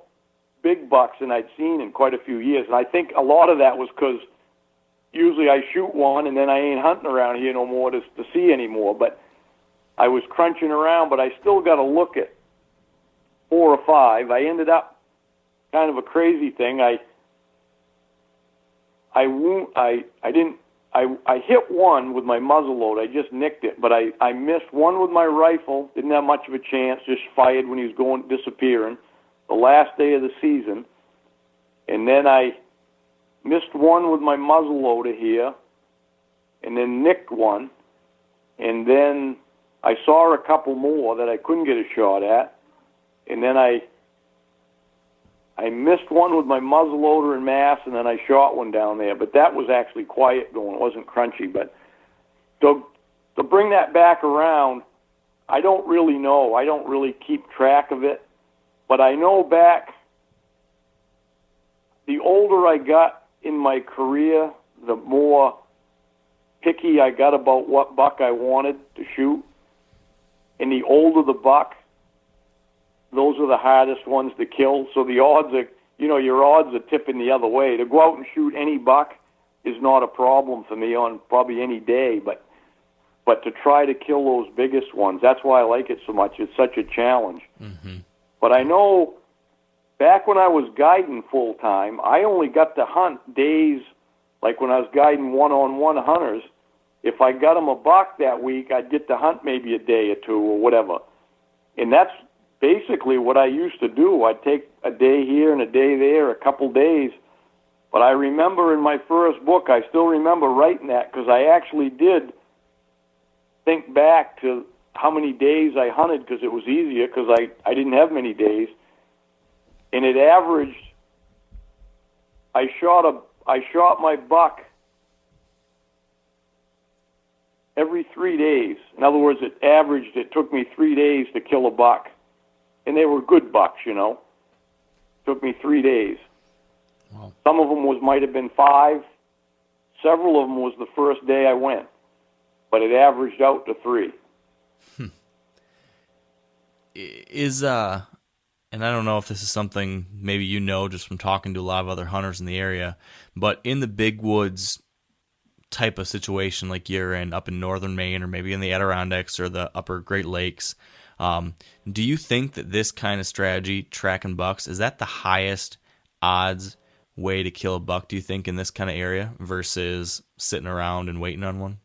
big bucks than I'd seen in quite a few years. And I think a lot of that was because usually I shoot one and then I ain't hunting around here no more to see anymore. But I was crunching around, but I still got to look at 4 or 5. I ended up kind of a crazy thing. I hit one with my muzzleloader. I just nicked it, but I missed one with my rifle. Didn't have much of a chance. Just fired when he was disappearing. The last day of the season, and then I missed one with my muzzleloader here, and then nicked one, and then I saw a couple more that I couldn't get a shot at, and then I missed one with my muzzleloader and mass, and then I shot one down there. But that was actually quiet going. It wasn't crunchy. But to bring that back around, I don't really know. I don't really keep track of it. But I know back, the older I got in my career, the more picky I got about what buck I wanted to shoot. And the older the buck, those are the hardest ones to kill. So the odds are, your odds are tipping the other way. To go out and shoot any buck is not a problem for me on probably any day, but to try to kill those biggest ones, that's why I like it so much. It's such a challenge. Mm-hmm. But I know back when I was guiding full-time, I only got to hunt days, like when I was guiding one-on-one hunters. If I got them a buck that week, I'd get to hunt maybe a day or two or whatever. And that's basically what I used to do. I'd take a day here and a day there, a couple days. But I remember in my first book, I still remember writing that because I actually did think back to how many days I hunted because it was easier because I didn't have many days. And it averaged, I shot my buck every 3 days. In other words, it took me 3 days to kill a buck. And they were good bucks, Took me 3 days. Wow. Some of them might have been 5. Several of them was the first day I went. But it averaged out to 3. And I don't know if this is something maybe just from talking to a lot of other hunters in the area, but in the big woods type of situation like you're in up in northern Maine or maybe in the Adirondacks or the upper Great Lakes, do you think that this kind of strategy, tracking bucks, is that the highest odds way to kill a buck, do you think, in this kind of area versus sitting around and waiting on one?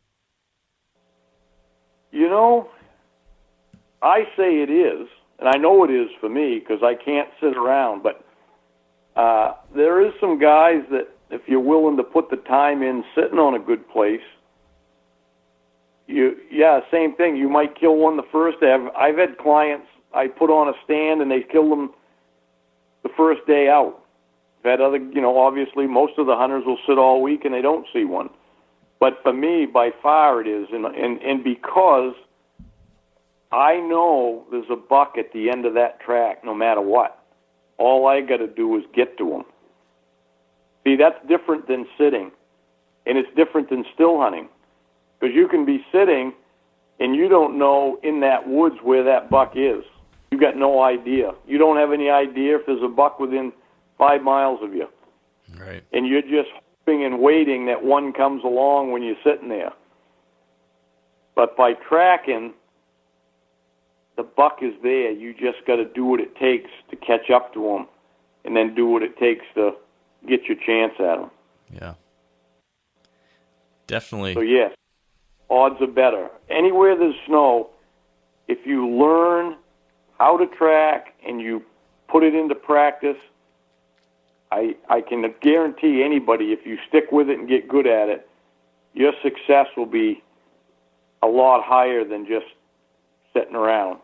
You know, I say it is, and I know it is for me because I can't sit around, but there is some guys that if you're willing to put the time in sitting on a good place, same thing. You might kill one the first day. I've had clients I put on a stand and they kill them the first day out. I've had other, obviously most of the hunters will sit all week and they don't see one. But for me, by far it is, and because I know there's a buck at the end of that track no matter what. All I got to do is get to him. See, that's different than sitting, and it's different than still hunting, because you can be sitting and you don't know in that woods where that buck is. You got no idea. You don't have any idea if there's a buck within 5 miles of you. Right. And you're just hoping and waiting that one comes along when you're sitting there. But by tracking, the buck is there. You just got to do what it takes to catch up to him, and then do what it takes to get your chance at him. Yeah. Definitely. So, yes, odds are better. Anywhere there's snow, if you learn how to track and you put it into practice, I can guarantee anybody, if you stick with it and get good at it, your success will be a lot higher than just sitting around.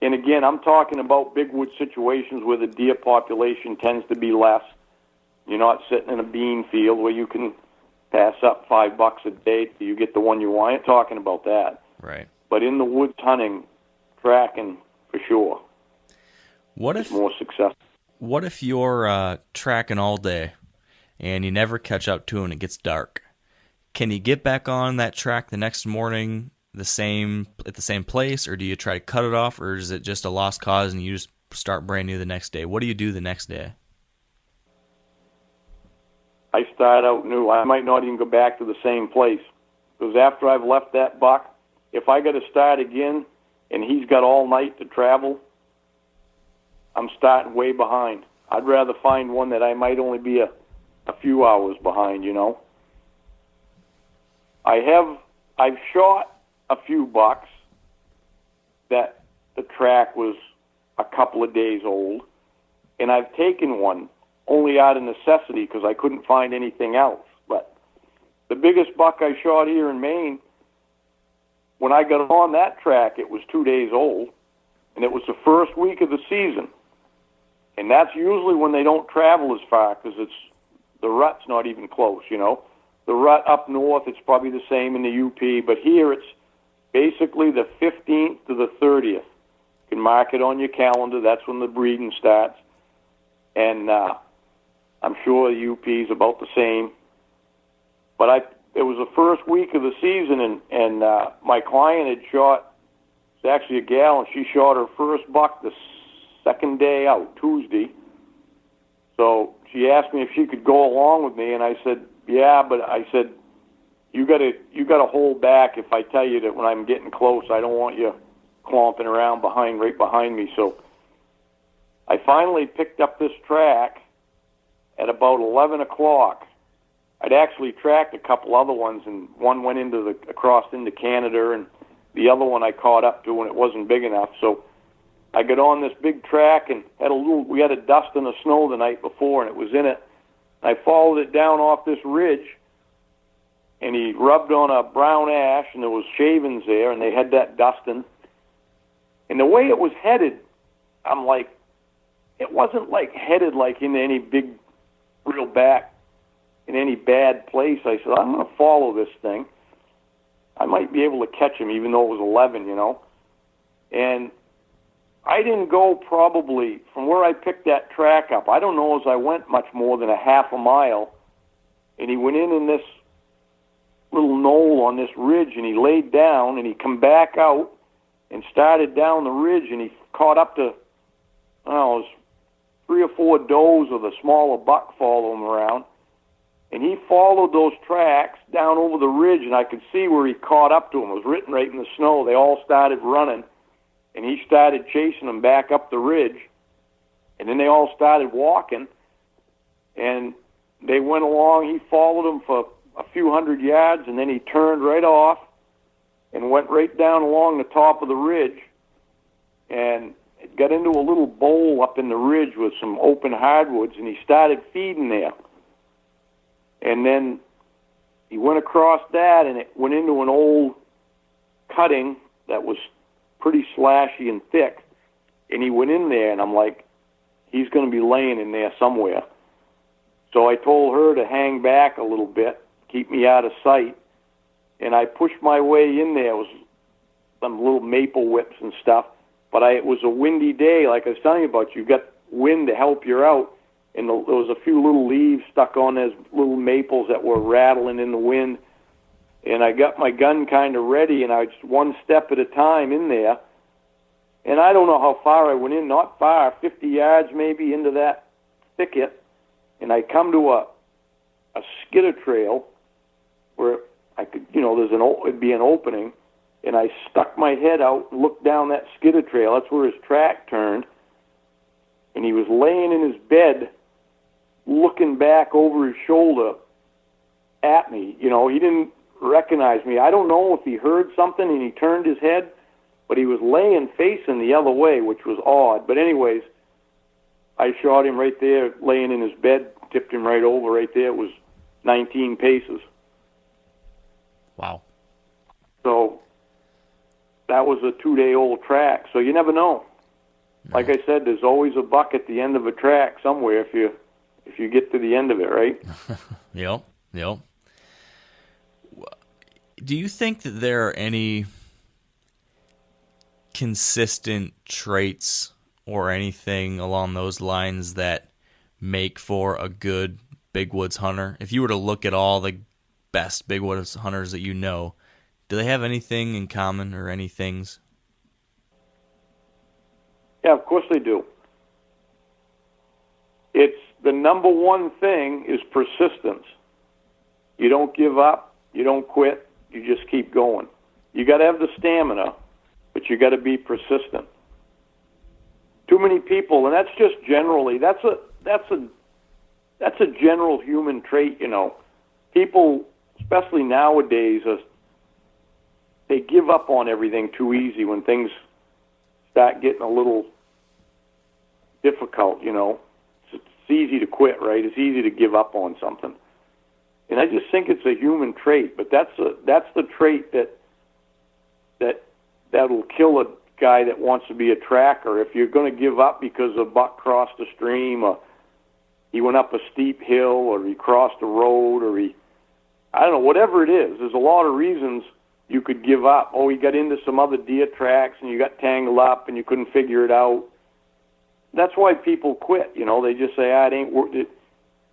And again, I'm talking about big wood situations where the deer population tends to be less. You're not sitting in a bean field where you can pass up $5 a day till you get the one you want. I ain't talking about that. Right. But in the woods hunting, tracking for sure. What is if more successful? What if you're tracking all day and you never catch up to him and it gets dark? Can you get back on that track the next morning at the same place, or do you try to cut it off, or is it just a lost cause and you just start brand new the next day? What do you do the next day? I start out new. I might not even go back to the same place, because after I've left that buck, if I got to start again and he's got all night to travel, I'm starting way behind. I'd rather find one that I might only be a few hours behind, I've shot a few bucks that the track was a couple of days old, and I've taken one only out of necessity because I couldn't find anything else. But the biggest buck I shot here in Maine, when I got on that track, it was 2 days old, and it was the first week of the season. And that's usually when they don't travel as far, because the rut's not even close, The rut up north, it's probably the same in the UP, but here it's basically the 15th to the 30th. You can mark it on your calendar. That's when the breeding starts. And I'm sure the UP is about the same. But it was the first week of the season, and my client had shot, it's actually a gal, and she shot her first buck the second day out, Tuesday. So she asked me if she could go along with me, and I said, yeah, but I said, you gotta hold back if I tell you that when I'm getting close, I don't want you clomping around right behind me. So I finally picked up this track at about 11 o'clock. I'd actually tracked a couple other ones, and one went across into Canada, and the other one I caught up to, and it wasn't big enough. So I got on this big track and we had a dust in the snow the night before, and it was in it. I followed it down off this ridge, and he rubbed on a brown ash, and there was shavings there, and they had that dusting. And the way it was headed, I'm like, it wasn't like headed like in any big, real back, in any bad place. I said, I'm going to follow this thing. I might be able to catch him, even though it was 11, And I didn't go probably from where I picked that track up. I don't know as I went much more than a half a mile, and he went in this little knoll on this ridge, and he laid down, and he come back out and started down the ridge, and he caught up to, I don't know, it was 3 or 4 does of the smaller buck following him around, and he followed those tracks down over the ridge, and I could see where he caught up to him. It was written right in the snow. They all started running. And he started chasing them back up the ridge. And then they all started walking. And they went along. He followed them for a few hundred yards, and then he turned right off and went right down along the top of the ridge, and it got into a little bowl up in the ridge with some open hardwoods, and he started feeding there. And then he went across that, and it went into an old cutting that was pretty slashy and thick. And he went in there, and I'm like, he's going to be laying in there somewhere. So I told her to hang back a little bit, keep me out of sight. And I pushed my way in there. It was some little maple whips and stuff. But it was a windy day, like I was telling you about. You got wind to help you out. And there was a few little leaves stuck on those little maples that were rattling in the wind. And I got my gun kind of ready, and I was one step at a time in there. And I don't know how far I went in, not far, 50 yards maybe into that thicket. And I come to a skidder trail where I could, it'd be an opening. And I stuck my head out and looked down that skidder trail. That's where his track turned. And he was laying in his bed, looking back over his shoulder at me. He didn't recognize me. I don't know if he heard something and he turned his head, but he was laying facing the other way, which was odd. But anyways, I shot him right there, laying in his bed, tipped him right over right there. It was 19 paces. Wow. So that was a 2-day-old track, so you never know. Like I said, there's always a buck at the end of a track somewhere if you get to the end of it, right? Yep. Do you think that there are any consistent traits or anything along those lines that make for a good big woods hunter? If you were to look at all the best big woods hunters that you know, do they have anything in common or any things? Yeah, of course they do. It's the number one thing is persistence. You don't give up. You don't quit. You just keep going. You got to have the stamina, but you got to be persistent. Too many people, and that's just generally, that's a general human trait, People, especially nowadays, they give up on everything too easy when things start getting a little difficult, It's easy to quit, right? It's easy to give up on something. And I just think it's a human trait, but that's the trait that'll kill a guy that wants to be a tracker. If you're going to give up because a buck crossed a stream, or he went up a steep hill, or he crossed a road, or I don't know, whatever it is, there's a lot of reasons you could give up. Oh, you got into some other deer tracks and you got tangled up and you couldn't figure it out. That's why people quit. They just say, it ain't worth it.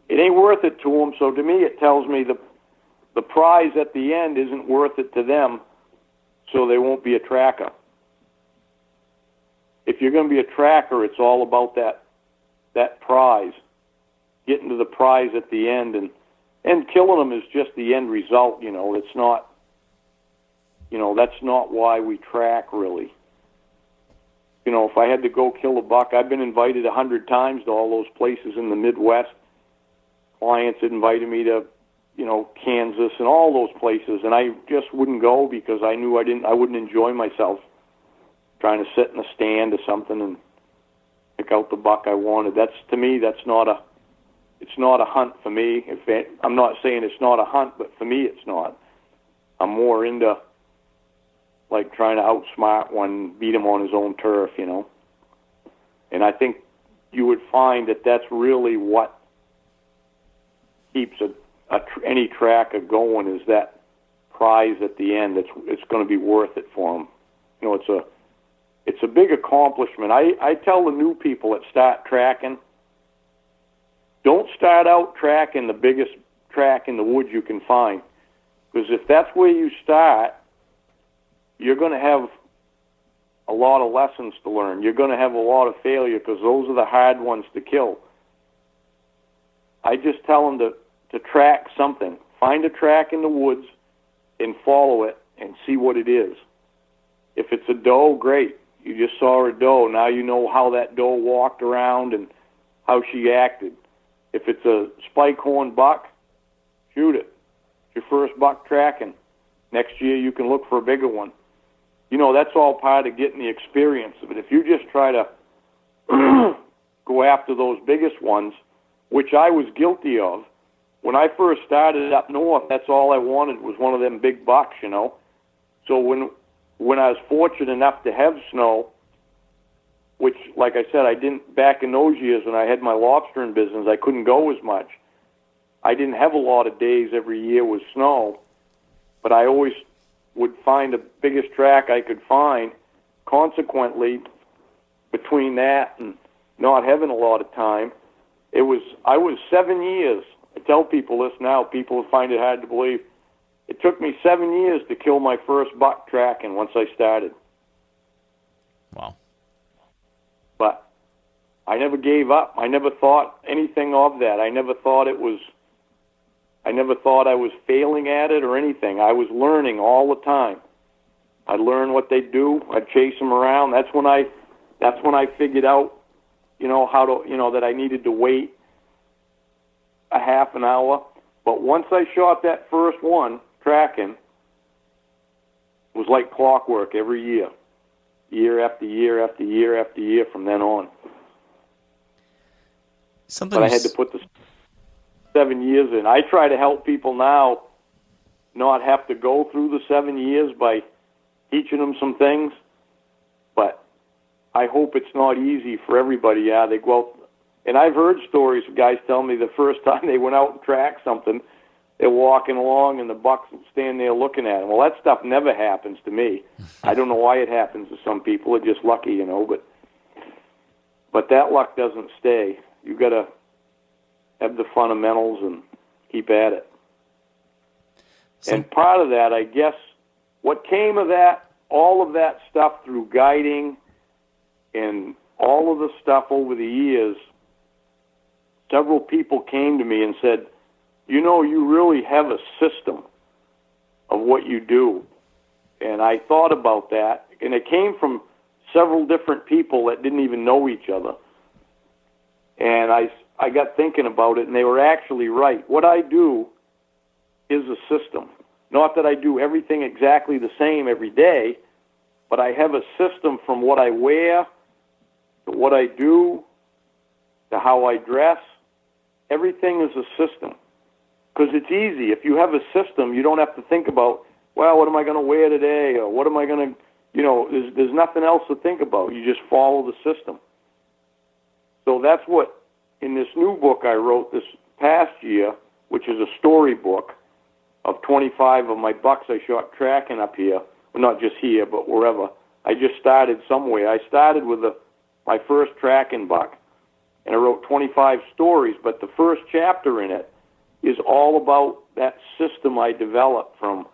It ain't worth it to them. So to me, it tells me the prize at the end isn't worth it to them, so they won't be a tracker. If you're going to be a tracker, it's all about that prize, getting to the prize at the end, and killing them is just the end result. It's not. That's not why we track, really. If I had to go kill a buck, I've been invited 100 times to all those places in the Midwest. Clients had invited me to, Kansas and all those places, and I just wouldn't go because I knew I wouldn't enjoy myself trying to sit in a stand or something and pick out the buck I wanted. To me, it's not a hunt for me. I'm not saying it's not a hunt, but for me, it's not. I'm more into like trying to outsmart one, beat him on his own turf, And I think you would find that that's really what keeps any tracker going, is that prize at the end. It's going to be worth it for them. It's a big accomplishment. I tell the new people that start tracking, don't start out tracking the biggest track in the woods you can find, because if that's where you start, you're going to have a lot of lessons to learn. You're going to have a lot of failure because those are the hard ones to kill. I just tell them to track something. Find a track in the woods and follow it and see what it is. If it's a doe, great. You just saw a doe. Now you know how that doe walked around and how she acted. If it's a spike horn buck, shoot it. It's your first buck tracking. Next year you can look for a bigger one. You know, that's all part of getting the experience. But if you just try to go after those biggest ones, which I was guilty of, when I first started up north, that's all I wanted was one of them big bucks, you know. So when I was fortunate enough to have snow, which, like I said, I didn't, back in those years when I had my lobstering business, I couldn't go as much. I didn't have a lot of days every year with snow, but I always would find the biggest track I could find. Consequently, between that and not having a lot of time, I was 7 years. I tell people this now, people find it hard to believe. It took me 7 years to kill my first buck tracking once I started. Wow. But I never gave up. I never thought anything of that. I never thought I was failing at it or anything. I was learning all the time. I'd learn what they do. I'd chase them around. That's when I figured out, you know, how to, you know, that I needed to wait a half an hour. But once I shot that first one, tracking, it was like clockwork every year. Year after year after year after year from then on. But I had to put the 7 years in. I try to help people now not have to go through the 7 years by teaching them some things, but I hope it's not easy for everybody. Yeah, they go out, and I've heard stories of guys tell me the first time they went out and tracked something, they're walking along and the bucks stand there looking at them. Well, that stuff never happens to me. I don't know why it happens to some people. They're just lucky, you know, but that luck doesn't stay. You got to have the fundamentals and keep at it. And part of that, I guess, what came of that, all of that stuff through guiding and all of the stuff over the years, several people came to me and said, you know, you really have a system of what you do. And I thought about that, and it came from several different people that didn't even know each other. And I got thinking about it, and they were actually right. What I do is a system. Not that I do everything exactly the same every day, but I have a system from what I wear to what I do to how I dress. Everything is a system. Because it's easy. If you have a system, you don't have to think about, well, what am I going to wear today? Or what am I going to, you know, there's nothing else to think about. You just follow the system. So that's what, in this new book I wrote this past year, which is a storybook of 25 of my bucks I shot tracking up here. Well, not just here, but wherever. I just started somewhere. I started with my first tracking buck, and I wrote 25 stories, but the first chapter in it is all about that system I developed, from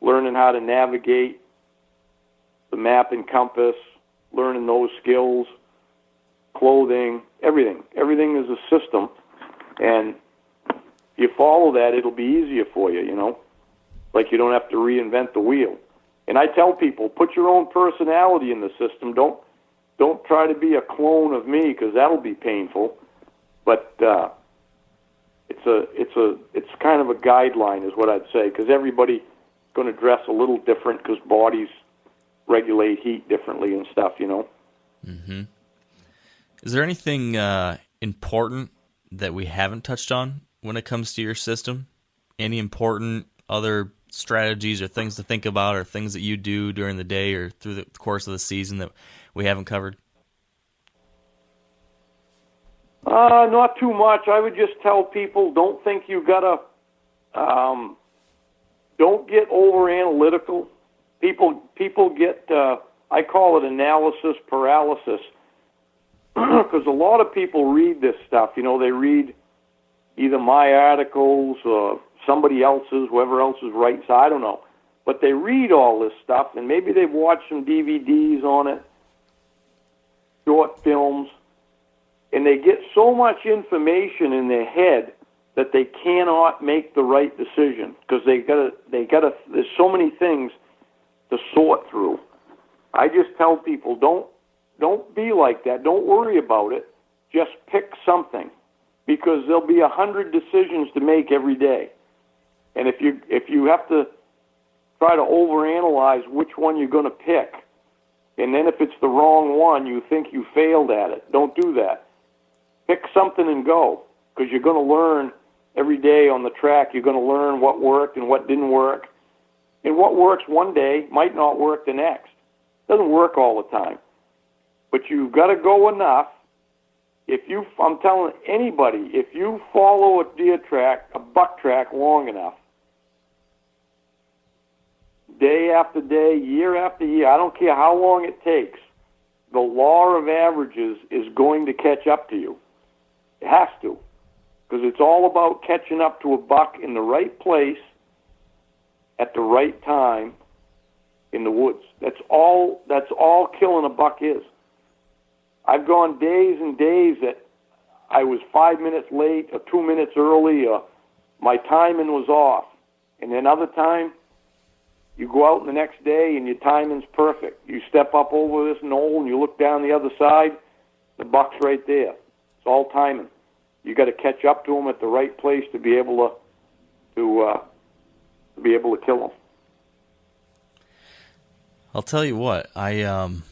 learning how to navigate the map and compass, learning those skills, clothing, everything. Everything is a system, and you follow that, it'll be easier for you, you know, like you don't have to reinvent the wheel. And I tell people, put your own personality in the system. Don't try to be a clone of me, because that'll be painful. But it's kind of a guideline, is what I'd say, because everybody's going to dress a little different, because bodies regulate heat differently and stuff, you know. Mm-hmm. Is there anything important that we haven't touched on when it comes to your system? Any important other strategies or things to think about, or things that you do during the day or through the course of the season that we haven't covered? Not too much. I would just tell people, don't think you gotta, don't get over analytical. People get, I call it analysis paralysis, because a lot of people read this stuff. You know, they read either my articles or somebody else's, whoever else's writes, I don't know. But they read all this stuff, and maybe they've watched some DVDs on it, short films, and they get so much information in their head that they cannot make the right decision, because they gotta. There's so many things to sort through. I just tell people, don't be like that. Don't worry about it. Just pick something. because there'll be 100 decisions to make every day. And if you have to try to overanalyze which one you're going to pick, and then if it's the wrong one, you think you failed at it, don't do that. Pick something and go, because you're going to learn every day on the track. You're going to learn what worked and what didn't work. And what works one day might not work the next. It doesn't work all the time. But you've got to go enough. I'm telling anybody, if you follow a deer track, a buck track long enough, day after day, year after year, I don't care how long it takes, the law of averages is going to catch up to you. It has to. Because it's all about catching up to a buck in the right place at the right time in the woods. That's all killing a buck is. I've gone days and days that I was 5 minutes late or 2 minutes early or my timing was off. And then other time, you go out the next day and your timing's perfect. You step up over this knoll and you look down the other side, the buck's right there. It's all timing. You got to catch up to them at the right place to be able to kill them. I'll tell you what, I'm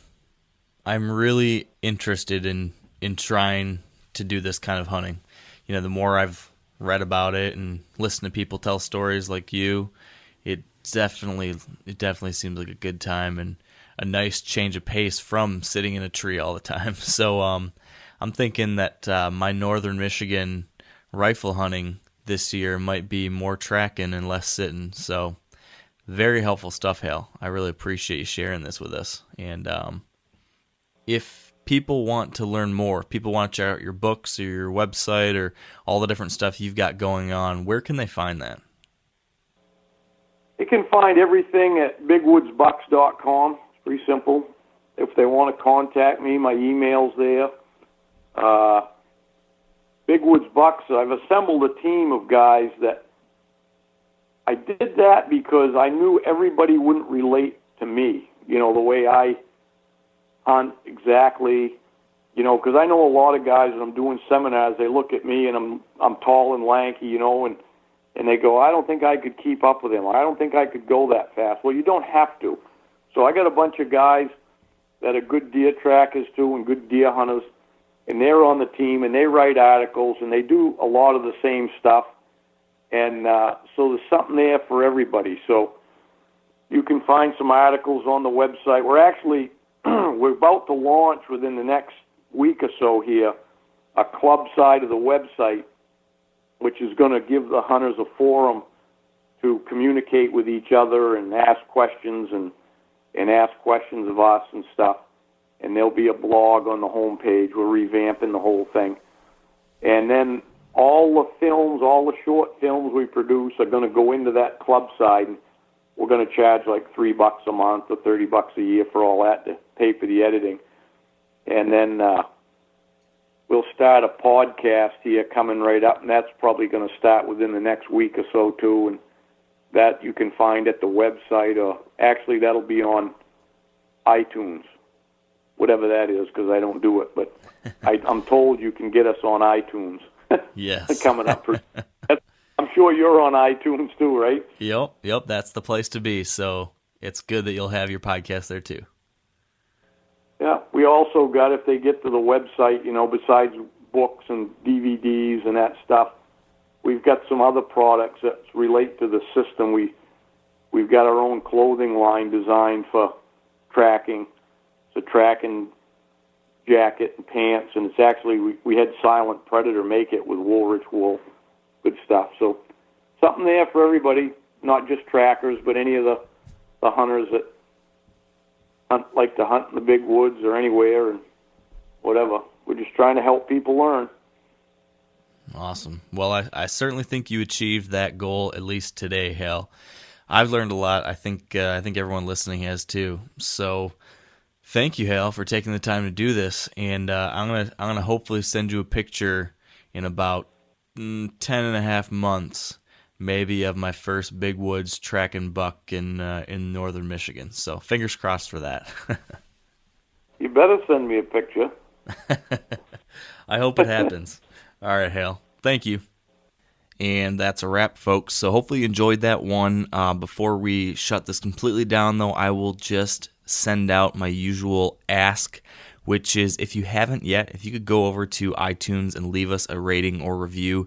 really interested in trying to do this kind of hunting. You know, the more I've read about it and listened to people tell stories like you, it definitely seems like a good time and a nice change of pace from sitting in a tree all the time. So I'm thinking that my northern Michigan rifle hunting this year might be more tracking and less sitting. So very helpful stuff, Hale. I really appreciate you sharing this with us. And if people want to learn more, if people want to check out your books or your website or all the different stuff you've got going on, where can they find that? They can find everything at bigwoodsbucks.com. It's pretty simple. If they want to contact me, my email's there. Big Woods Bucks, I've assembled a team of guys that I did that because I knew everybody wouldn't relate to me, you know, the way I hunt exactly, you know, because I know a lot of guys when I'm doing seminars, they look at me and I'm tall and lanky, you know, and they go, I don't think I could keep up with him. I don't think I could go that fast. Well, you don't have to. So I got a bunch of guys that are good deer trackers too and good deer hunters, and they're on the team and they write articles and they do a lot of the same stuff. And so there's something there for everybody. So you can find some articles on the website. We're about to launch within the next week or so here a club side of the website, which is going to give the hunters a forum to communicate with each other and ask questions and ask questions of us and stuff. And there'll be a blog on the homepage. We're revamping the whole thing. And then all the films, all the short films we produce are going to go into that club side. And we're going to charge like $3 a month or $30 a year for all that to pay for the editing. And then we'll start a podcast here coming right up, and that's probably going to start within the next week or so too. And that you can find at the website, or actually that'll be on iTunes, whatever that is, because I don't do it. But I'm told you can get us on iTunes. Yes. Coming up. I'm sure you're on iTunes too, right? Yep, that's the place to be. So it's good that you'll have your podcast there too. Yeah, we also got, if they get to the website, you know, besides books and DVDs and that stuff, we've got some other products that relate to the system. We've got our own clothing line designed for tracking. It's a tracking jacket and pants, and it's actually, we had Silent Predator make it with Woolrich wool. Good stuff. So something there for everybody, not just trackers, but any of the hunters that like to hunt in the big woods or anywhere and whatever. We're just trying to help people learn. Awesome. Well, I certainly think you achieved that goal, at least today, Hal. I've learned a lot. I think everyone listening has too. So thank you, Hal, for taking the time to do this. And I'm gonna hopefully send you a picture in about 10.5 months, maybe, of my first big woods tracking buck in northern Michigan. So fingers crossed for that. You better send me a picture. I hope it happens. All right, Hale. Thank you. And that's a wrap, folks. So hopefully you enjoyed that one. Before we shut this completely down, though, I will just send out my usual ask, which is if you haven't yet, if you could go over to iTunes and leave us a rating or review.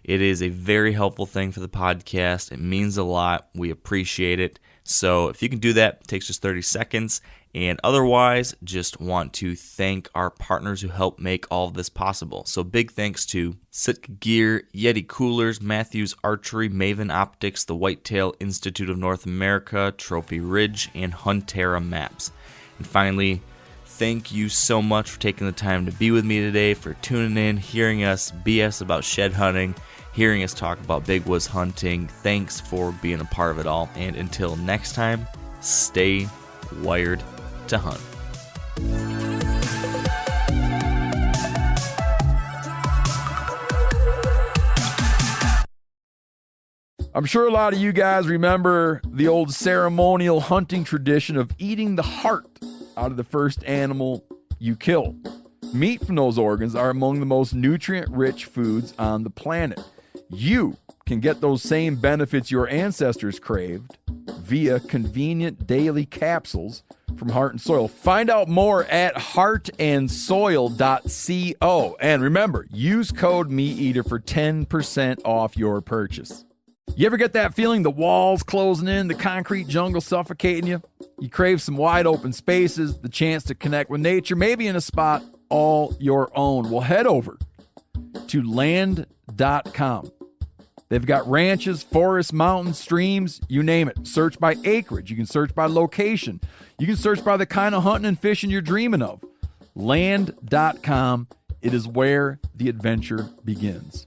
It is a very helpful thing for the podcast. It means a lot. We appreciate it. So if you can do that, it takes just 30 seconds. And otherwise, just want to thank our partners who help make all of this possible. So big thanks to Sitka Gear, Yeti Coolers, Matthews Archery, Maven Optics, the Whitetail Institute of North America, Trophy Ridge, and Huntera Maps. And finally, thank you so much for taking the time to be with me today, for tuning in, hearing us BS about shed hunting, hearing us talk about big woods hunting. Thanks for being a part of it all. And until next time, stay wired to hunt. I'm sure a lot of you guys remember the old ceremonial hunting tradition of eating the heart out of the first animal you kill. Meat from those organs are among the most nutrient-rich foods on the planet. You can get those same benefits your ancestors craved via convenient daily capsules from Heart and Soil. Find out more at heartandsoil.co. And remember, use code MeatEater for 10% off your purchase. You ever get that feeling the walls closing in, the concrete jungle suffocating you? You crave some wide open spaces, the chance to connect with nature, maybe in a spot all your own. Well, head over to land.com. They've got ranches, forests, mountains, streams, you name it. Search by acreage. You can search by location. You can search by the kind of hunting and fishing you're dreaming of. Land.com. It is where the adventure begins.